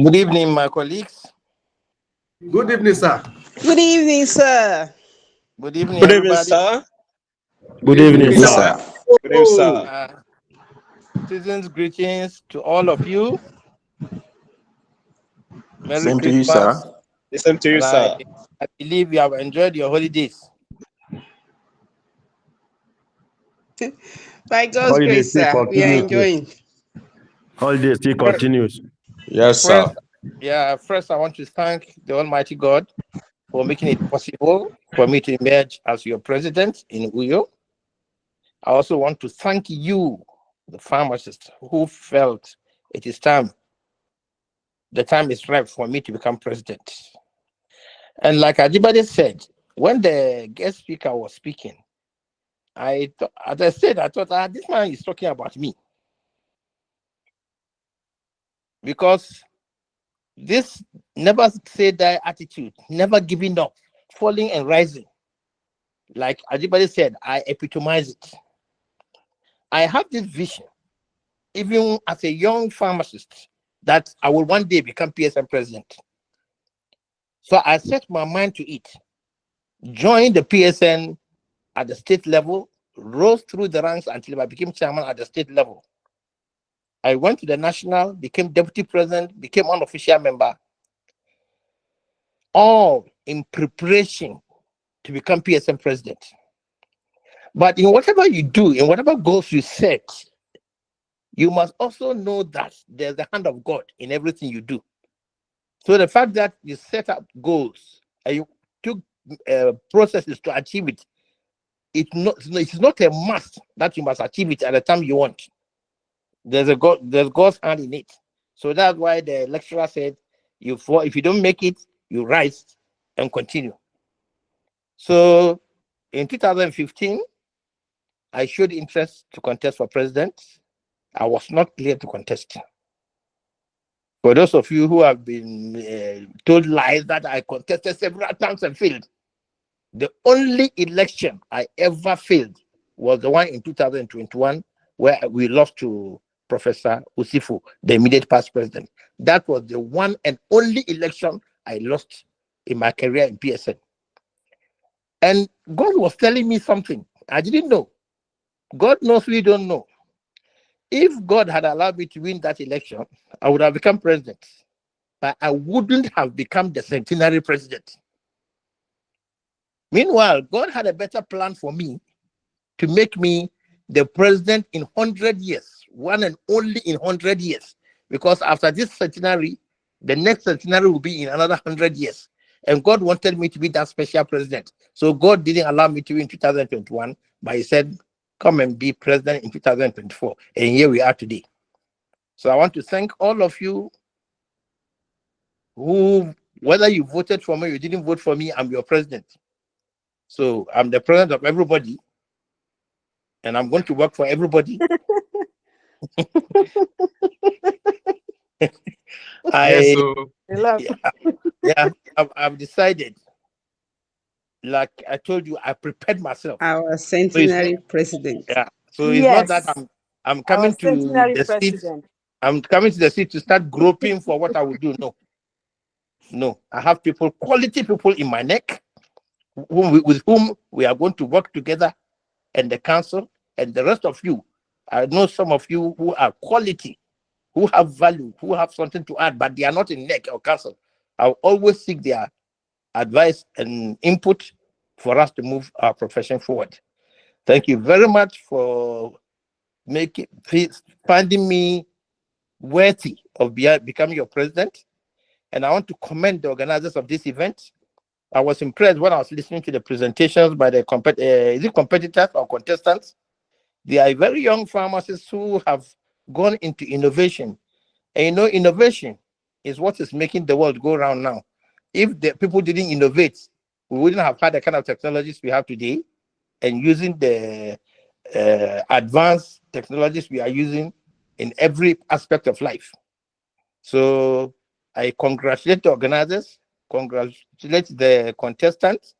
S12: Good evening, my colleagues.
S2: Good evening, sir.
S10: Good evening, sir.
S12: Good evening,
S8: Good evening,
S12: everybody.
S8: sir.
S2: Good evening, sir.
S8: Good evening, sir.
S12: Season's greetings to all of you. Merry
S13: Same
S12: Christmas.
S13: to you, sir.
S8: The same to you, sir.
S12: I believe you have enjoyed your holidays.
S10: By God's
S13: Holiday
S10: grace,
S13: still
S10: sir, we are
S13: continues.
S10: enjoying.
S13: Holiday still
S12: First,
S13: continues.
S8: Yes, sir.
S12: first I want to thank the Almighty God for making it possible for me to emerge as your president in Uyo. I also want to thank you, the pharmacist, who felt it is time, the time is ripe for me to become president. And like Adibade said, when the guest speaker was speaking, as I said, I thought, this man is talking about me. Because this never say die attitude, never giving up, falling and rising, like Adibade said, I epitomize it. I have this vision, even as a young pharmacist, that I will one day become PSM president. So I set my mind to it. Joined the PSN at the state level, rose through the ranks until I became chairman at the state level. I went to the national, became deputy president, became unofficial member, all in preparation to become PSM president. But in whatever you do, in whatever goals you set, you must also know that there's the hand of God in everything you do. So the fact that you set up goals and you took processes to achieve it, it's not a must that you must achieve it at the time you want. There's God's hand in it. So that's why the lecturer said, if you don't make it, you rise and continue. So in 2015, I showed interest to contest for president. I was not clear to contest. For those of you who have been told lies that I contested several times and failed, the only election I ever failed was the one in 2021 where we lost to Professor Usifu, the immediate past president. That was the one and only election I lost in my career in PSN. And God was telling me something I didn't know. God knows we don't know. If God had allowed me to win that election, I would have become president, but I wouldn't have become the centenary president. Meanwhile, God had a better plan for me to make me the president in 100 years, one and only in 100 years. Because after this centenary, the next centenary will be in another 100 years. And God wanted me to be that special president. So God didn't allow me to win 2021, but he said, come and be president in 2024. And here we are today. So I want to thank all of you who, whether you voted for me or you didn't vote for me, I'm your president. So I'm the president of everybody, and I'm going to work for everybody. I've decided, like I told you, I prepared myself.
S10: Our centenary president.
S12: Yeah. So it's not that I'm coming to the seat. I'm coming to the seat to start groping for what I will do. No. I have people, quality people in my neck, with whom we are going to work together, and the council and the rest of you. I know some of you who are quality, who have value, who have something to add, but they are not in neck or council. I'll always seek their advice and input for us to move our profession forward. Thank you very much for finding me worthy of becoming your president. And I want to commend the organizers of this event. I was impressed when I was listening to the presentations by the competitors or contestants. They are very young pharmacists who have gone into innovation. And innovation is what is making the world go around now. If the people didn't innovate, we wouldn't have had the kind of technologies we have today, and using the advanced technologies we are using in every aspect of life. So I congratulate the organizers, congratulate the contestants,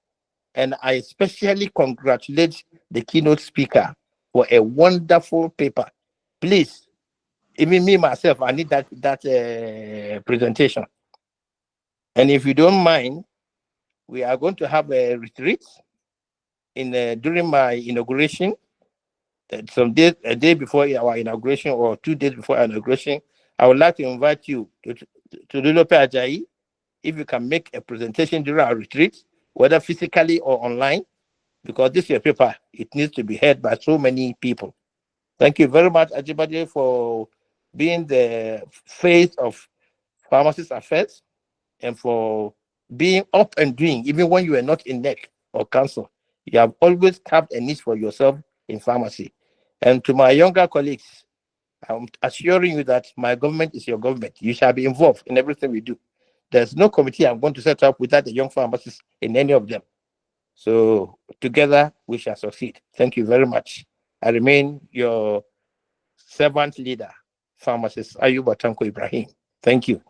S12: and I especially congratulate the keynote speaker for a wonderful paper. Please, even me myself, I need that presentation. And if you don't mind, we are going to have a retreat during my inauguration. A day before our inauguration or 2 days before our inauguration. I would like to invite you to Lolope Ajayi. If you can make a presentation during our retreat, whether physically or online, because this is your paper, it needs to be heard by so many people. Thank you very much, Ajibade, for being the face of pharmacist affairs and for being up and doing, even when you were not in NEC or council. You have always kept a niche for yourself in pharmacy. And to my younger colleagues, I'm assuring you that my government is your government. You shall be involved in everything we do. There's no committee I'm going to set up without the young pharmacists in any of them. So together we shall succeed. Thank you very much. I remain your servant leader, pharmacist Ayuba Tanko Ibrahim. Thank you.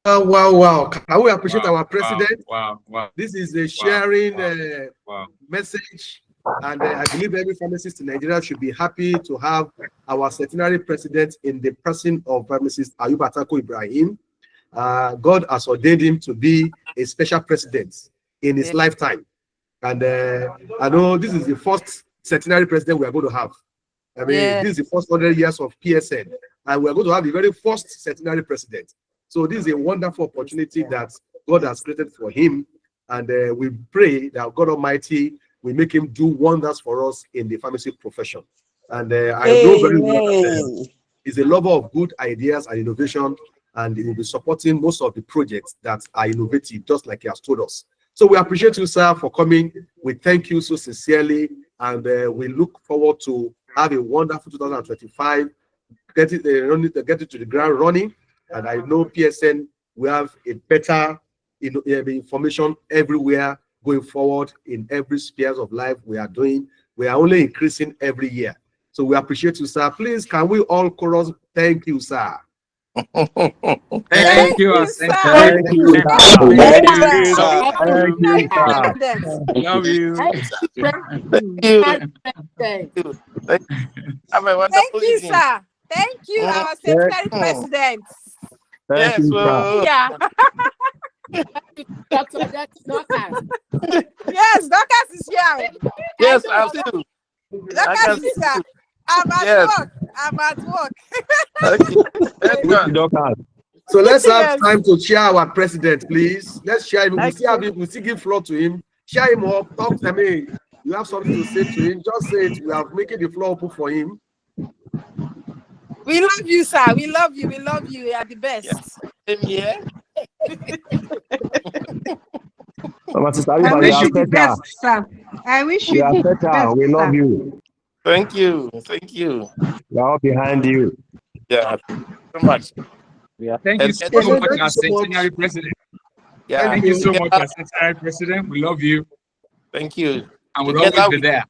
S2: Wow. Can we appreciate our president?
S9: Wow.
S2: This is a sharing message. And I believe every pharmacist in Nigeria should be happy to have our centenary president in the person of pharmacist Ayuba Tanko Ibrahim. God has ordained him to be a special president in his lifetime. And I know this is the first centenary president we are going to have. I mean, this is the first 100 years of PSN, and we are going to have the very first centenary president. So this is a wonderful opportunity that God has created for him. And we pray that God Almighty will make him do wonders for us in the pharmacy profession. And I know very well that he's a lover of good ideas and innovation, and he will be supporting most of the projects that are innovative, just like he has told us. So we appreciate you, sir, for coming. We thank you so sincerely, and we look forward to have a wonderful 2025, get it to the ground running. And I know PSN will have a better information everywhere going forward in every spheres of life we are doing. We are only increasing every year. So we appreciate you, sir. Please, can we all chorus thank you, sir?
S9: Thank you, sir.
S13: Thank you, sir.
S9: Thank you, sir.
S13: Thank you, sir.
S9: Love you.
S12: Have a wonderful
S14: Thank you,
S12: evening.
S14: sir. Thank you, our centenary president.
S13: Thank you, sir.
S14: Yeah.
S1: Dr. Dorcas.
S14: Yes, Dorcas is here.
S12: Yes, I'll see you.
S14: Dorcas is here. I'm at work. I'm at work.
S2: So let's have time to share our president, please. Let's share him. We still give floor to him. Share him up. Talk to me. You have something to say to him. Just say it. We are making the floor open for him.
S14: We love you, sir. We love you. We love you. You are the best.
S12: Same here.
S10: I wish you
S13: are
S10: the
S13: better.
S10: best,
S13: We love
S10: sir.
S13: you.
S12: Thank you. Thank you.
S13: We are all behind you.
S12: Yeah, so much.
S9: Yeah. Thank you so much, our centenary president.
S12: Yeah.
S9: Thank you so much, our centenary president. We love you.
S12: Thank you.
S9: And we'll always be there.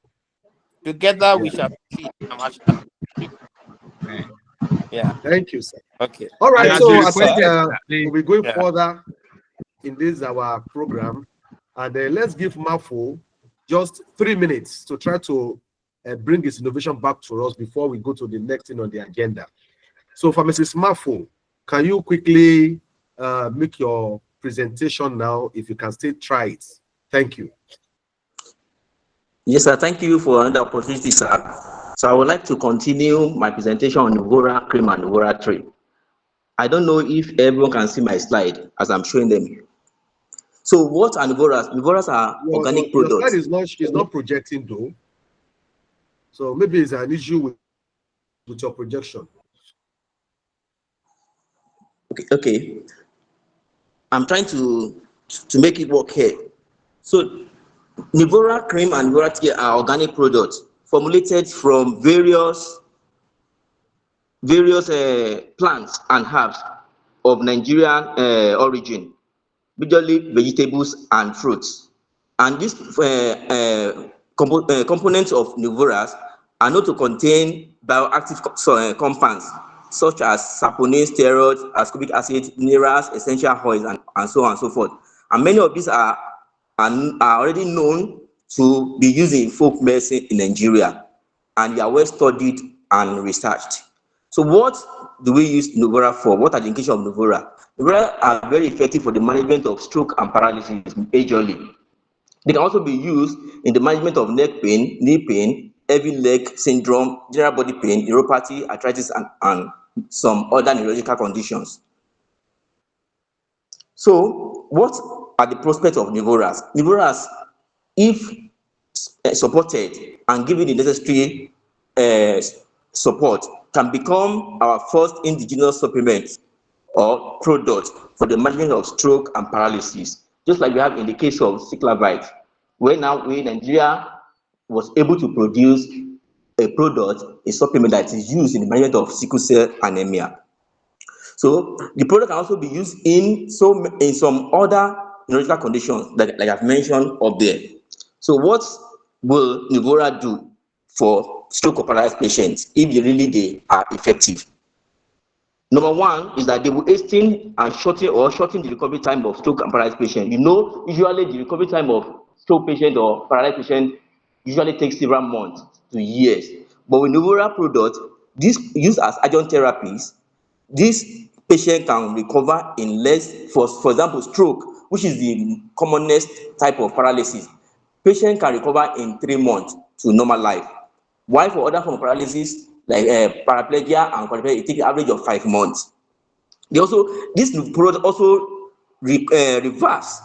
S12: Together we shall see. Yeah.
S2: Thank you, sir.
S12: Okay.
S2: All right.
S9: And
S2: So
S9: as
S2: I think
S9: requested,
S2: we'll be going further in this our program, and let's give Mafo just 3 minutes to try to bring his innovation back to us before we go to the next thing on the agenda. So, for Mrs. Mafo, can you quickly make your presentation now? If you can still try it. Thank you.
S6: Yes, sir. Thank you for the opportunity, sir. So I would like to continue my presentation on Nuvora cream and Nuvora tree. I don't know if everyone can see my slide as I'm showing them. So what are Nuvoras? Nuvoras are organic products.
S2: Your slide is not projecting though. So maybe it's an issue with your projection.
S6: Okay. I'm trying to make it work here. So Nuvora cream and Nuvora tea are organic products formulated from various plants and herbs of Nigerian origin, majorly vegetables and fruits. And these components of Nuvoras are known to contain bioactive compounds such as saponin, steroids, ascorbic acid, minerals, essential oils, and so on and so forth. And many of these are already known to be used in folk medicine in Nigeria, and they are well studied and researched. So what do we use Nuvora for? What are the indications of Nuvora? Nuvora are very effective for the management of stroke and paralysis majorly. They can also be used in the management of neck pain, knee pain, heavy leg syndrome, general body pain, neuropathy, arthritis, and some other neurological conditions. So what are the prospects of Nuvoras? Nuvoras, if supported and given the necessary support can become our first indigenous supplement or product for the management of stroke and paralysis, just like we have in the case of cyclavite, where now we, Nigeria, was able to produce a product, a supplement that is used in the management of sickle cell anemia. So the product can also be used in some other neurological conditions that, like I've mentioned up there. So what will Nuvora do for stroke or paralysis patients if they are effective? Number one is that they will hasten and shorten the recovery time of stroke and paralysis patients. You know, usually the recovery time of stroke patient or paralysis patient usually takes several months to years. But with Nuvora product, this used as adjunct therapies, this patient can recover in less, for example, stroke, which is the commonest type of paralysis. Patient can recover in 3 months to normal life. While for other form of paralysis, like paraplegia and quadriplegia, it takes an average of 5 months. This product also reverse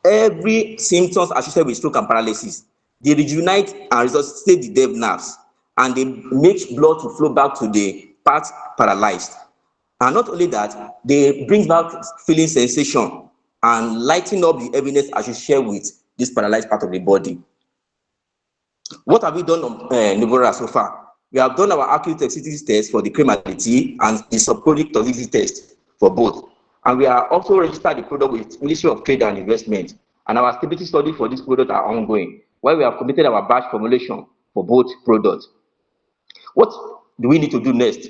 S6: every symptoms associated with stroke and paralysis. They rejuvenate and resuscitate the dead nerves, and they make blood to flow back to the parts paralyzed. And not only that, they bring back feeling sensation and lighten up the evidence associated with this paralyzed part of the body. What have we done on Nuvora so far? We have done our acute toxicity test for the criminality and the subchronic toxicity test for both. And we are also registered the product with Ministry of Trade and Investment. And our stability study for this product are ongoing, where we have committed our batch formulation for both products. What do we need to do next?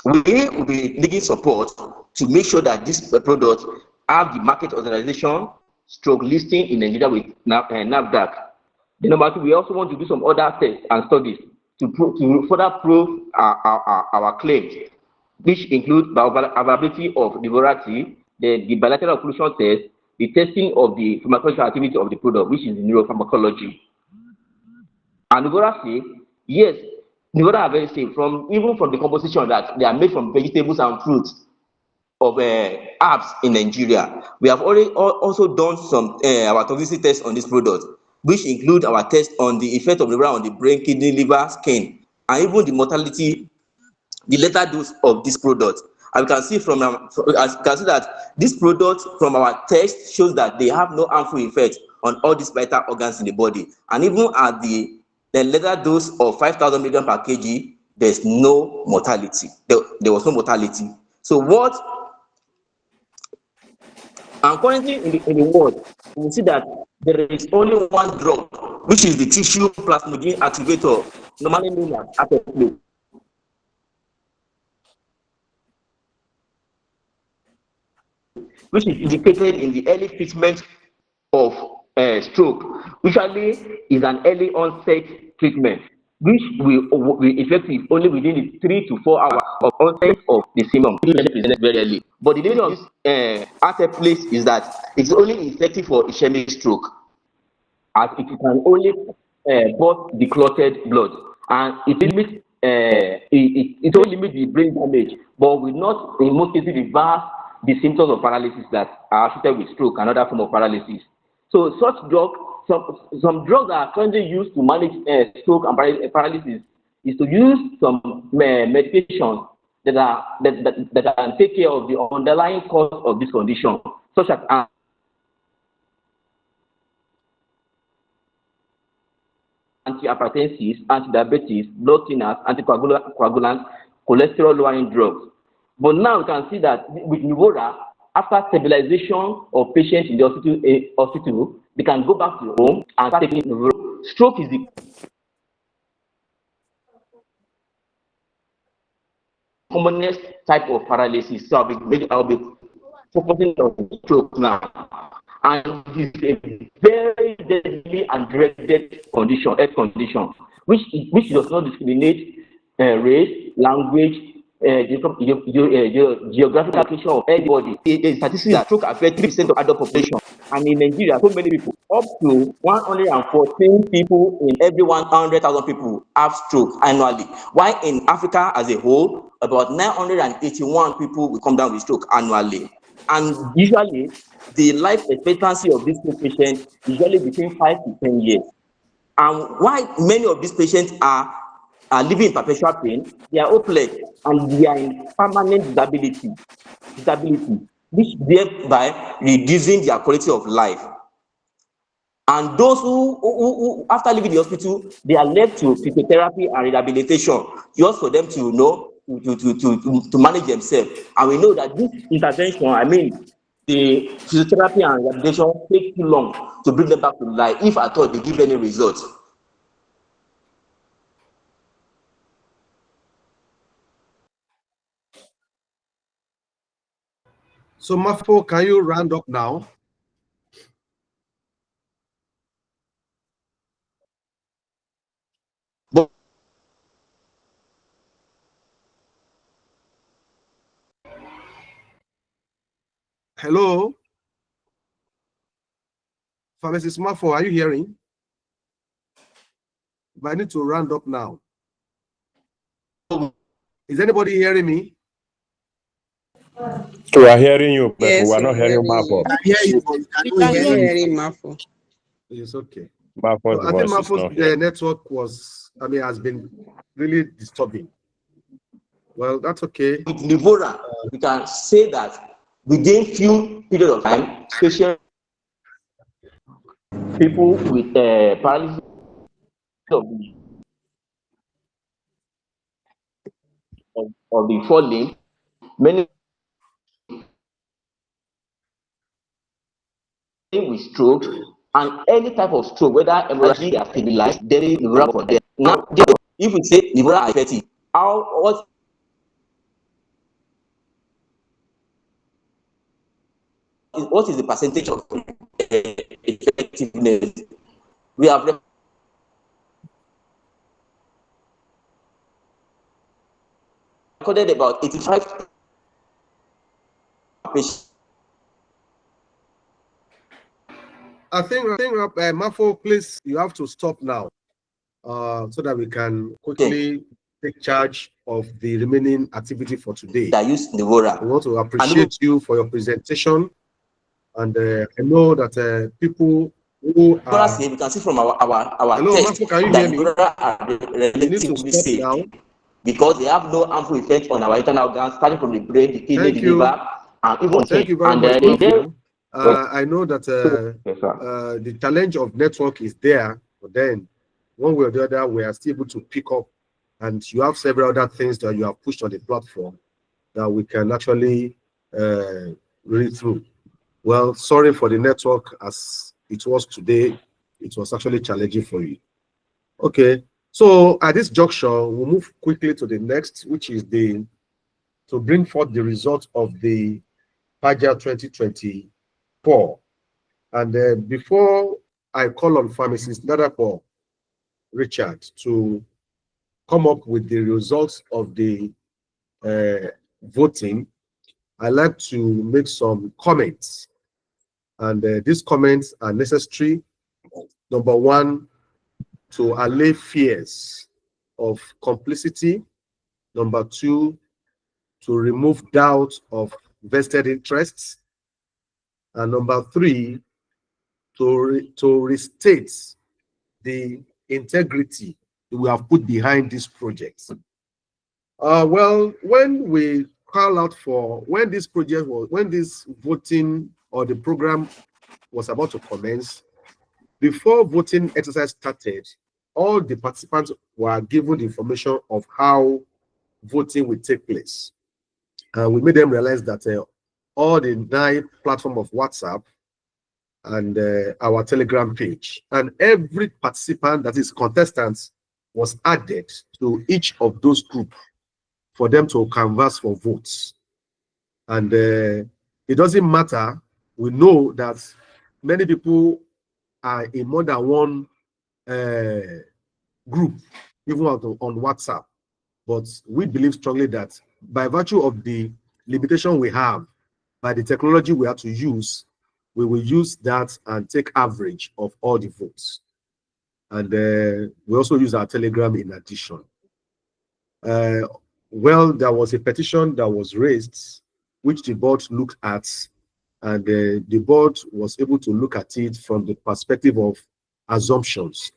S6: We will be needing support to make sure that this product have the market authorization stroke listing in Nigeria with NAFDAC. The number two, we also want to do some other tests and studies to further prove our claims, which include the availability of Nuvora, the bilateral occlusion test, the testing of the pharmacological activity of the product, which is neuropharmacology. And Nuvora say, yes, Nuvora are very safe, even from the composition that they are made from vegetables and fruits of herbs in Nigeria. We have already also done some our toxicity tests on this product, which include our test on the effect of Nuvora on the brain, kidney, liver, skin, and even the mortality, the lethal dose of this product. And we can see that this product from our test shows that they have no harmful effect on all these vital organs in the body. And even at the lethal dose of 5,000 milligrams per kg, there's no mortality. There was no mortality. So and currently in the world, we see that there is only one drug, which is the tissue plasminogen activator, normally known as Ateplo, which is indicated in the early treatment of stroke, usually is an early onset treatment, which will be effective only within 3 to 4 hours of onset of the symptom, presented very early. But the danger of this Ateplo is that it's only effective for ischemic stroke, as it can only burst the clotted blood, and it limits it only limits the brain damage, but will not in most cases reverse the symptoms of paralysis that are associated with stroke and other form of paralysis. So such drugs, some drugs that are currently used to manage stroke and paralysis is to use some medications that can take care of the underlying cause of this condition, such as antihypertensives, antidiabetes, blood thinners, anticoagulants, cholesterol-lowering drugs. But now we can see that with Nuvora, after stabilization of patients in the hospital, they can go back to home and start taking Nuvora. Stroke is the commonest type of paralysis. So I'll be focusing on stroke now. And it's a very deadly and dreaded condition, health condition, which does not discriminate race, language, geographical location of anybody. Statistics that stroke affect 3% of adult population, and in Nigeria, so many people, up to 114 people in every 100,000 people have stroke annually. While in Africa as a whole, about 981 people will come down with stroke annually. And usually, the life expectancy of these patients is usually between 5 to 10 years. And why many of these patients are are living in perpetual pain, they are hopeless, and they are in permanent disability, which thereby reducing their quality of life. And those who after leaving the hospital, they are left to physiotherapy and rehabilitation, just for them to to manage themselves. And we know that this intervention, I mean, the physiotherapy and rehabilitation take too long to bring them back to life, if at all they give any results.
S2: So, Mafo, can you round up now? Hello? Pharmacist Mafo, are you hearing? But I need to round up now. Is anybody hearing me?
S13: We are hearing you, but
S10: Yes,
S13: we are not hearing
S10: you.
S13: Mafo.
S10: I hear you, but we are hearing Mafo.
S2: It's okay.
S13: Mafo's
S2: So I think
S13: voice is
S2: Mafo's
S13: not here.
S2: network was, has been really disturbing. Well, that's okay.
S6: With Livora, we can say that within few period of time, especially people with paralysis of the forelimb, many with stroke, and any type of stroke, whether hemorrhagic, they are stabilized, there is Livora for them. Now, if we say Livora effective, what is the percentage of effectiveness? We have recorded about 85 patients.
S2: I think Mafo, please, you have to stop now, so that we can quickly take charge of the remaining activity for today.
S6: I use Livora.
S2: We want to appreciate you for your presentation, and I know that people who are.
S6: We can see from our
S2: Hello,
S6: test
S2: Mafo, can you
S6: that
S2: hear me?
S6: Livora are relatively safe because they have no harmful effect on our internal organs, starting from the brain, the kidney, the liver, and even
S2: thank you very much, Mafo. I know that the challenge of network is there, but then one way or the other, we are still able to pick up, and you have several other things that you have pushed on the platform that we can actually read through. Well, sorry for the network as it was today. It was actually challenging for you. Okay, so at this juncture, we'll move quickly to the next, which is to bring forth the results of the PAGIA2024. And before I call on pharmacist Nadapo Richard to come up with the results of the voting, I'd like to make some comments. And these comments are necessary. Number one, to allay fears of complicity. Number two, to remove doubt of vested interests. And number three, to restate the integrity we have put behind this project. Well, when we call out for, when this voting or the program was about to commence, before voting exercise started, all the participants were given the information of how voting will take place. We made them realize that all the 9 platforms of WhatsApp and our Telegram page, and every participant, that is contestants, was added to each of those groups for them to canvass for votes. And it doesn't matter. We know that many people are in more than one group, even on WhatsApp. But we believe strongly that by virtue of the limitation we have, by the technology we have to use, we will use that and take average of all the votes. And we also use our Telegram in addition. Well, there was a petition that was raised, which the board looked at, and the board was able to look at it from the perspective of assumptions.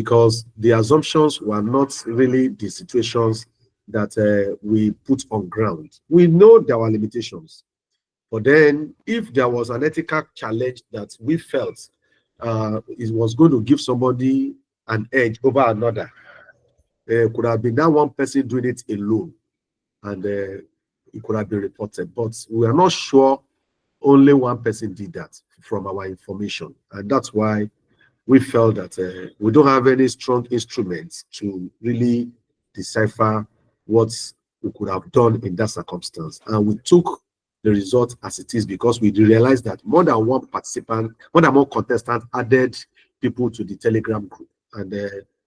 S2: because the assumptions were not really the situations that we put on ground. We know there were limitations, but then if there was an ethical challenge that we felt it was going to give somebody an edge over another, could have been that one person doing it alone, and it could have been reported. But we are not sure only one person did that from our information. And that's why we felt that we don't have any strong instruments to really decipher what we could have done in that circumstance. And we took the result as it is because we realized that more than one participant, more than one contestant added people to the Telegram group. And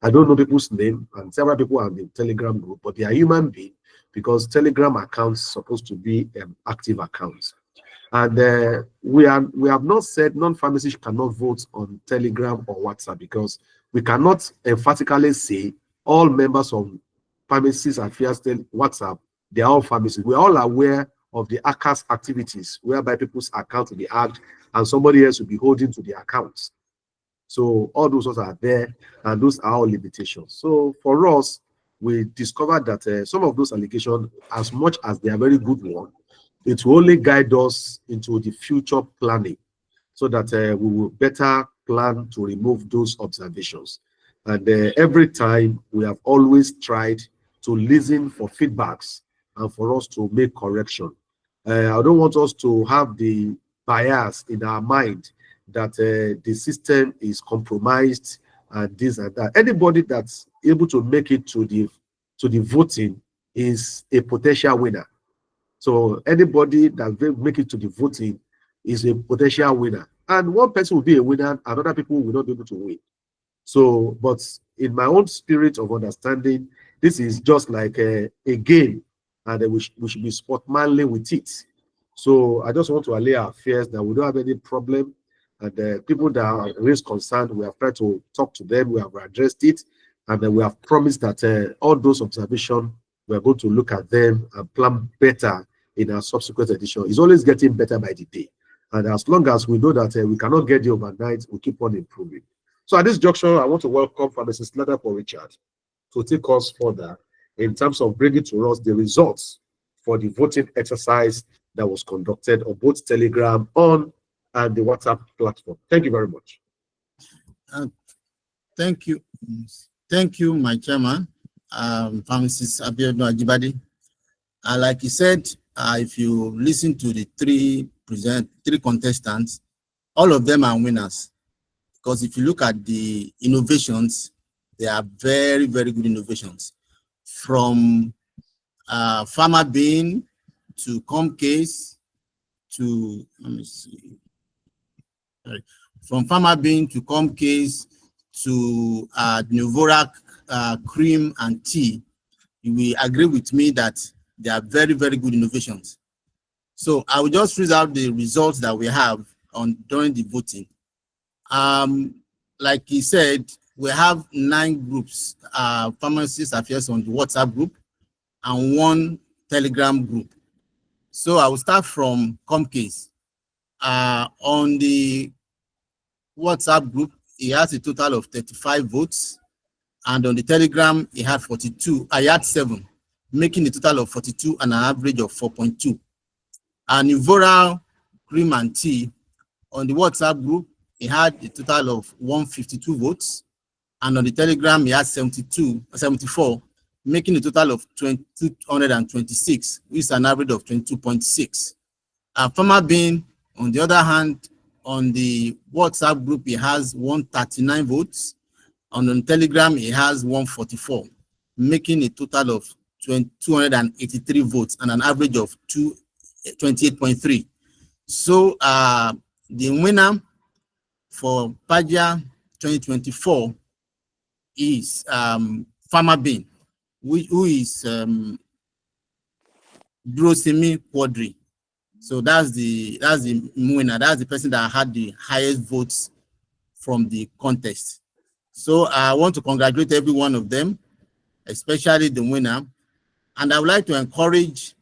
S2: I don't know people's name, and several people are in the Telegram group, but they are human beings because Telegram accounts supposed to be active accounts. And we have not said non-pharmacists cannot vote on Telegram or WhatsApp because we cannot emphatically say all members of Pharmacists Affairs WhatsApp, they are all pharmacists. We are all aware of the hackers' activities whereby people's accounts will be hacked and somebody else will be holding to the accounts. So all those are there, and those are all limitations. So for us, we discovered that some of those allegations, as much as they are very good ones, it will only guide us into the future planning so that we will better plan to remove those observations. And every time we have always tried to listen for feedbacks and for us to make correction. I don't want us to have the bias in our mind that the system is compromised and this and that. Anybody that's able to make it to the voting is a potential winner. So anybody that will make it to the voting is a potential winner. And one person will be a winner, and other people will not be able to win. So, but in my own spirit of understanding, this is just like a game, and we should be sportsmanly with it. So I just want to allay our fears that we don't have any problem. And people that raise concern, we have tried to talk to them, we have addressed it, and we have promised that all those observations, we are going to look at them and plan better in our subsequent edition. It's always getting better by the day. And as long as we know that we cannot get there overnight, we keep on improving. So at this juncture, I want to welcome Pharmacist Ladapo Richard to take us further in terms of bringing to us the results for the voting exercise that was conducted on both Telegram and the WhatsApp platform. Thank you very much.
S3: Thank you. Thank you, my chairman, Pharmacist Abiodun Ajibade. Like you said, if you listen to the three contestants, all of them are winners. Because if you look at the innovations, they are very, very good innovations. From Pharma Bean to Comcase to, let me see. Sorry. From Pharma Bean to Comcase to Novorak cream and tea, you will agree with me that they are very, very good innovations. So I will just read out the results that we have during the voting. Like he said, we have 9 groups, Pharmacist Affairs on the WhatsApp group and 1 Telegram group. So I will start from Comcase. On the WhatsApp group, he has a total of 35 votes, and on the Telegram, he had 42. I had 7, making a total of 42 and an average of 4.2. And Nivora cream and tea, on the WhatsApp group, he had a total of 152 votes, and on the Telegram, he had 74, making a total of 226, which is an average of 22.6. Pharma Bean, on the other hand, on the WhatsApp group, he has 139 votes, and on Telegram, he has 144, making a total of 283 votes and an average of 28.3. So the winner for PAGIA 2024 is Pharma Bean, who is Brosimi Quadri. So that's the winner. That's the person that had the highest votes from the contest. So I want to congratulate every one of them, especially the winner. And I would like to encourage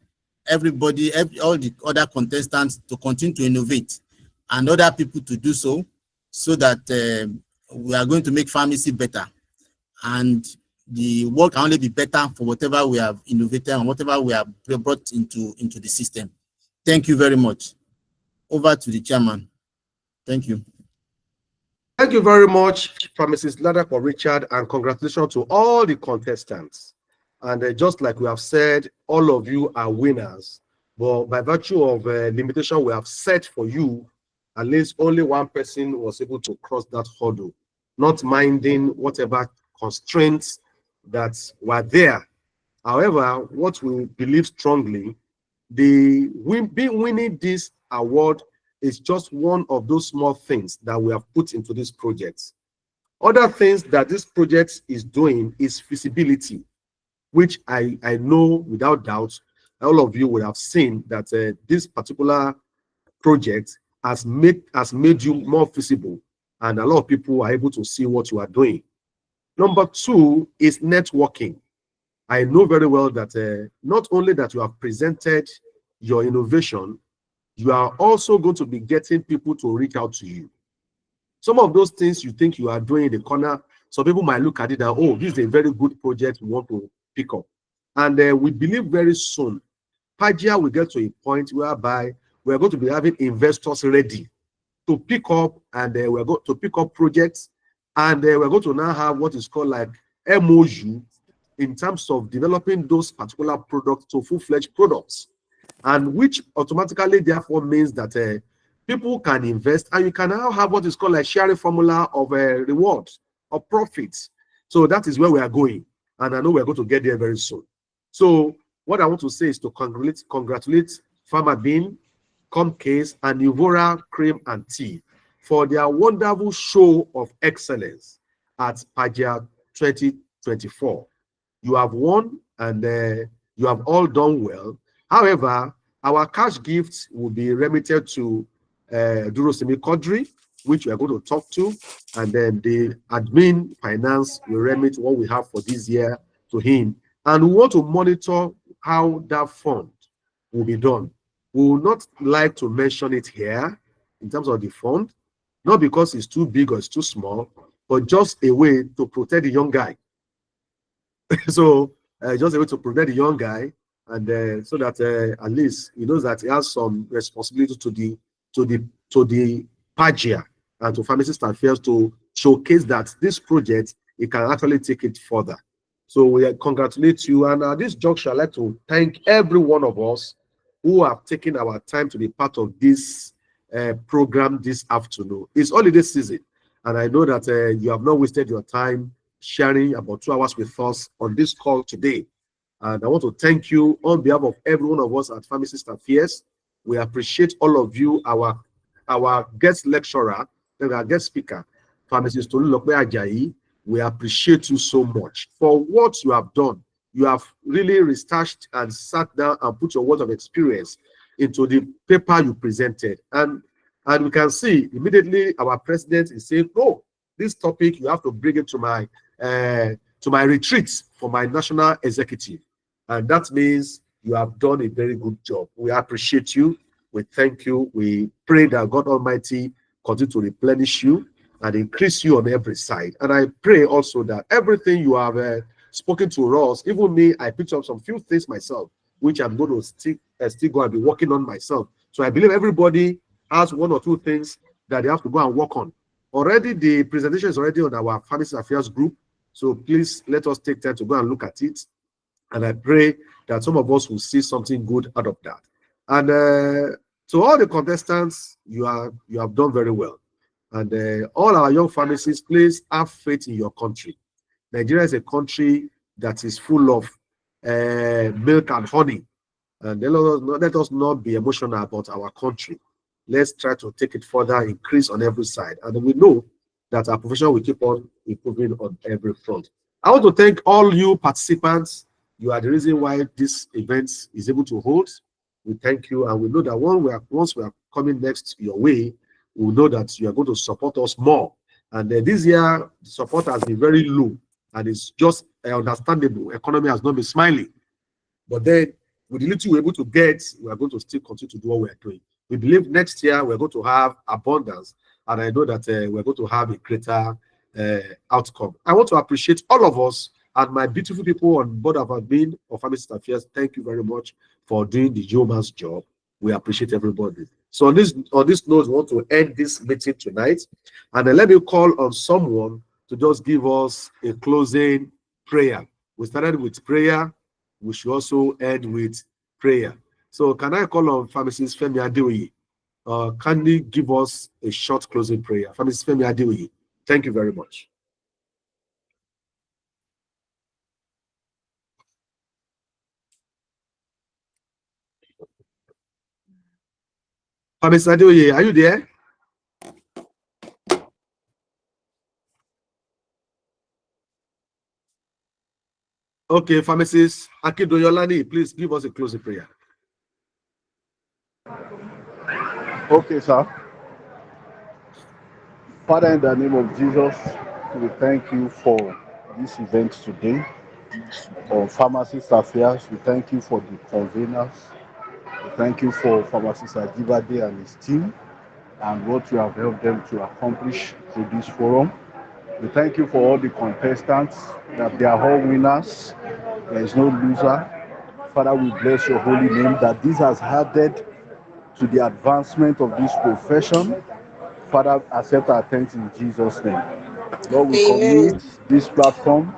S3: everybody, all the other contestants to continue to innovate and other people to do so that we are going to make pharmacy better. and the work can only be better for whatever we have innovated and whatever we have brought into the system. Thank you very much. Over to the chairman. Thank you.
S2: Thank you very much, Pharmacist Ladapo Richard, and congratulations to all the contestants. And just like we have said, all of you are winners. But by virtue of limitation we have set for you, at least only one person was able to cross that hurdle, not minding whatever constraints that were there. However, what we believe strongly, winning this award is just one of those small things that we have put into this project. Other things that this project is doing is feasibility, which I know without doubt all of you would have seen that this particular project has made you more feasible, and a lot of people are able to see what you are doing. Number two is networking. I know very well that not only that you have presented your innovation, you are also going to be getting people to reach out to you. Some of those things you think you are doing in the corner, some people might look at it and, oh, this is a very good project we want to pick up. And we believe very soon, PAGIA will get to a point whereby we're going to be having investors ready to pick up, and we're going to pick up projects, and we're going to now have what is called like MOU in terms of developing those particular products to full-fledged products, and which automatically therefore means that people can invest, and you can now have what is called a sharing formula of rewards or profits. So that is where we are going, and I know we're going to get there very soon. So what I want to say is to congratulate Pharmabean, Comcase, and Nuvora Cream and Tea for their wonderful show of excellence at PAGIA 2024. You have won, and you have all done well. However, our cash gifts will be remitted to Durosimi Kodri, which we are going to talk to, and then the admin finance will remit what we have for this year to him. And we want to monitor how that fund will be done. We will not like to mention it here in terms of the fund, not because it's too big or it's too small, but just a way to protect the young guy. So just a way to protect the young guy, and so that at least he knows that he has some responsibility to the PAGIA and to Pharmacist Affairs to showcase that this project, it can actually take it further. So we congratulate you, and at this juncture, I'd like to thank every one of us who have taken our time to be part of this program this afternoon. It's holiday season, and I know that you have not wasted your time sharing about 2 hours with us on this call today. And I want to thank you on behalf of every one of us at Pharmacist Affairs. We appreciate all of you, our guest lecturer, our guest speaker, Pharmacist Tolulope Ajayi. We appreciate you so much for what you have done. You have really researched and sat down and put your words of experience into the paper you presented. And we can see immediately our president is saying, oh, this topic, you have to bring it to my retreats for my national executive. And that means you have done a very good job. We appreciate you. We thank you. We pray that God Almighty continue to replenish you and increase you on every side. And I pray also that everything you have spoken to us, even me, I picked up some few things myself, which I'm going to still go and be working on myself. So I believe everybody has 1 or 2 things that they have to go and work on. Already the presentation is already on our Pharmacist Affairs group. So please let us take time to go and look at it. And I pray that some of us will see something good out of that. And to all the contestants, you have done very well. And all our young pharmacists, please have faith in your country. Nigeria is a country that is full of milk and honey. And let us not be emotional about our country. Let's try to take it further, increase on every side. And we know that our profession will keep on improving on every front. I want to thank all you participants. You are the reason why this event is able to hold. We thank you, and we know that once we are coming next your way, we know that you are going to support us more. And this year, the support has been very low, and it's just understandable. Economy has not been smiling. But then, with the little we're able to get, we are going to still continue to do what we are doing. We believe next year we're going to have abundance, and I know that we're going to have a greater outcome. I want to appreciate all of us and my beautiful people on board of admin of Pharmacist Affairs. Thank you very much for doing the yeoman's job. We appreciate everybody. So on this note, we want to end this meeting tonight, and then let me call on someone to just give us a closing prayer. We started with prayer. We should also end with prayer. So can I call on Pharmacist Femi Adeoye? Can you give us a short closing prayer? Pharmacist Femi Adeoye, thank you very much. Pharmacist Adeoye, are you there? Okay, Pharmacist Akindoyolani, please give us a closing prayer.
S15: Okay, sir. Father, in the name of Jesus, we thank you for this event today on Pharmacist Affairs. We thank you for the conveners. We thank you for Pharmacist Ajibade and his team and what you have helped them to accomplish through this forum. We thank you for all the contestants, that they are all winners. There is no loser. Father, we bless your holy name that this has added to the advancement of this profession. Father, accept our thanks in Jesus' name. Lord, we
S14: Amen.
S15: commit this platform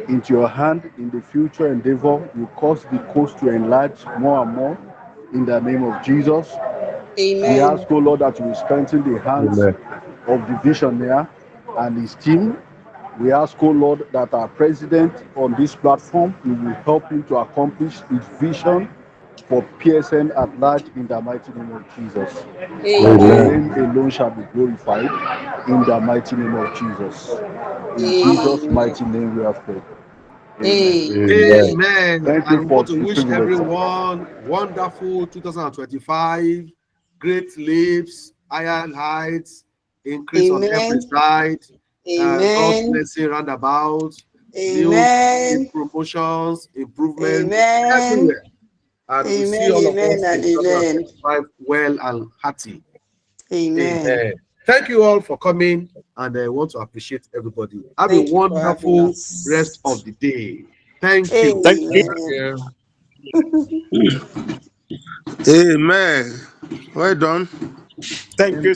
S15: into your hand in the future endeavor. You cause the coast to enlarge more and more in the name of Jesus. We ask,
S14: Amen.
S15: oh Lord, that you will strengthen the hands of the visionary and his team. We ask, oh Lord, that our president on this platform, you will help him to accomplish his vision for PSN at large in the mighty name of Jesus. That your name alone shall be glorified in the mighty name of Jesus. In Jesus'
S14: Amen.
S15: mighty name we have prayed.
S14: Amen.
S2: Amen.
S15: Thank you
S2: And we
S15: for
S2: want to
S15: the
S2: wish
S15: privilege.
S2: everyone wonderful 2025, great lives, higher heights, increase on every
S14: Amen.
S2: side, God's
S14: Amen.
S2: blessing roundabout, new
S14: Amen.
S2: promotions, improvement
S14: Amen.
S2: everywhere. And we see
S14: Amen.
S2: all of
S14: Amen
S2: us in
S14: and amen.
S2: 2025 well and hearty.
S14: Amen.
S2: Amen. Thank you all for coming, and I want to appreciate everybody. Have a
S14: Thank you for having
S2: wonderful rest
S14: us.
S2: of the day. Thank you.
S13: Thank you.
S14: Amen.
S16: Amen. Well done.
S13: Thank you.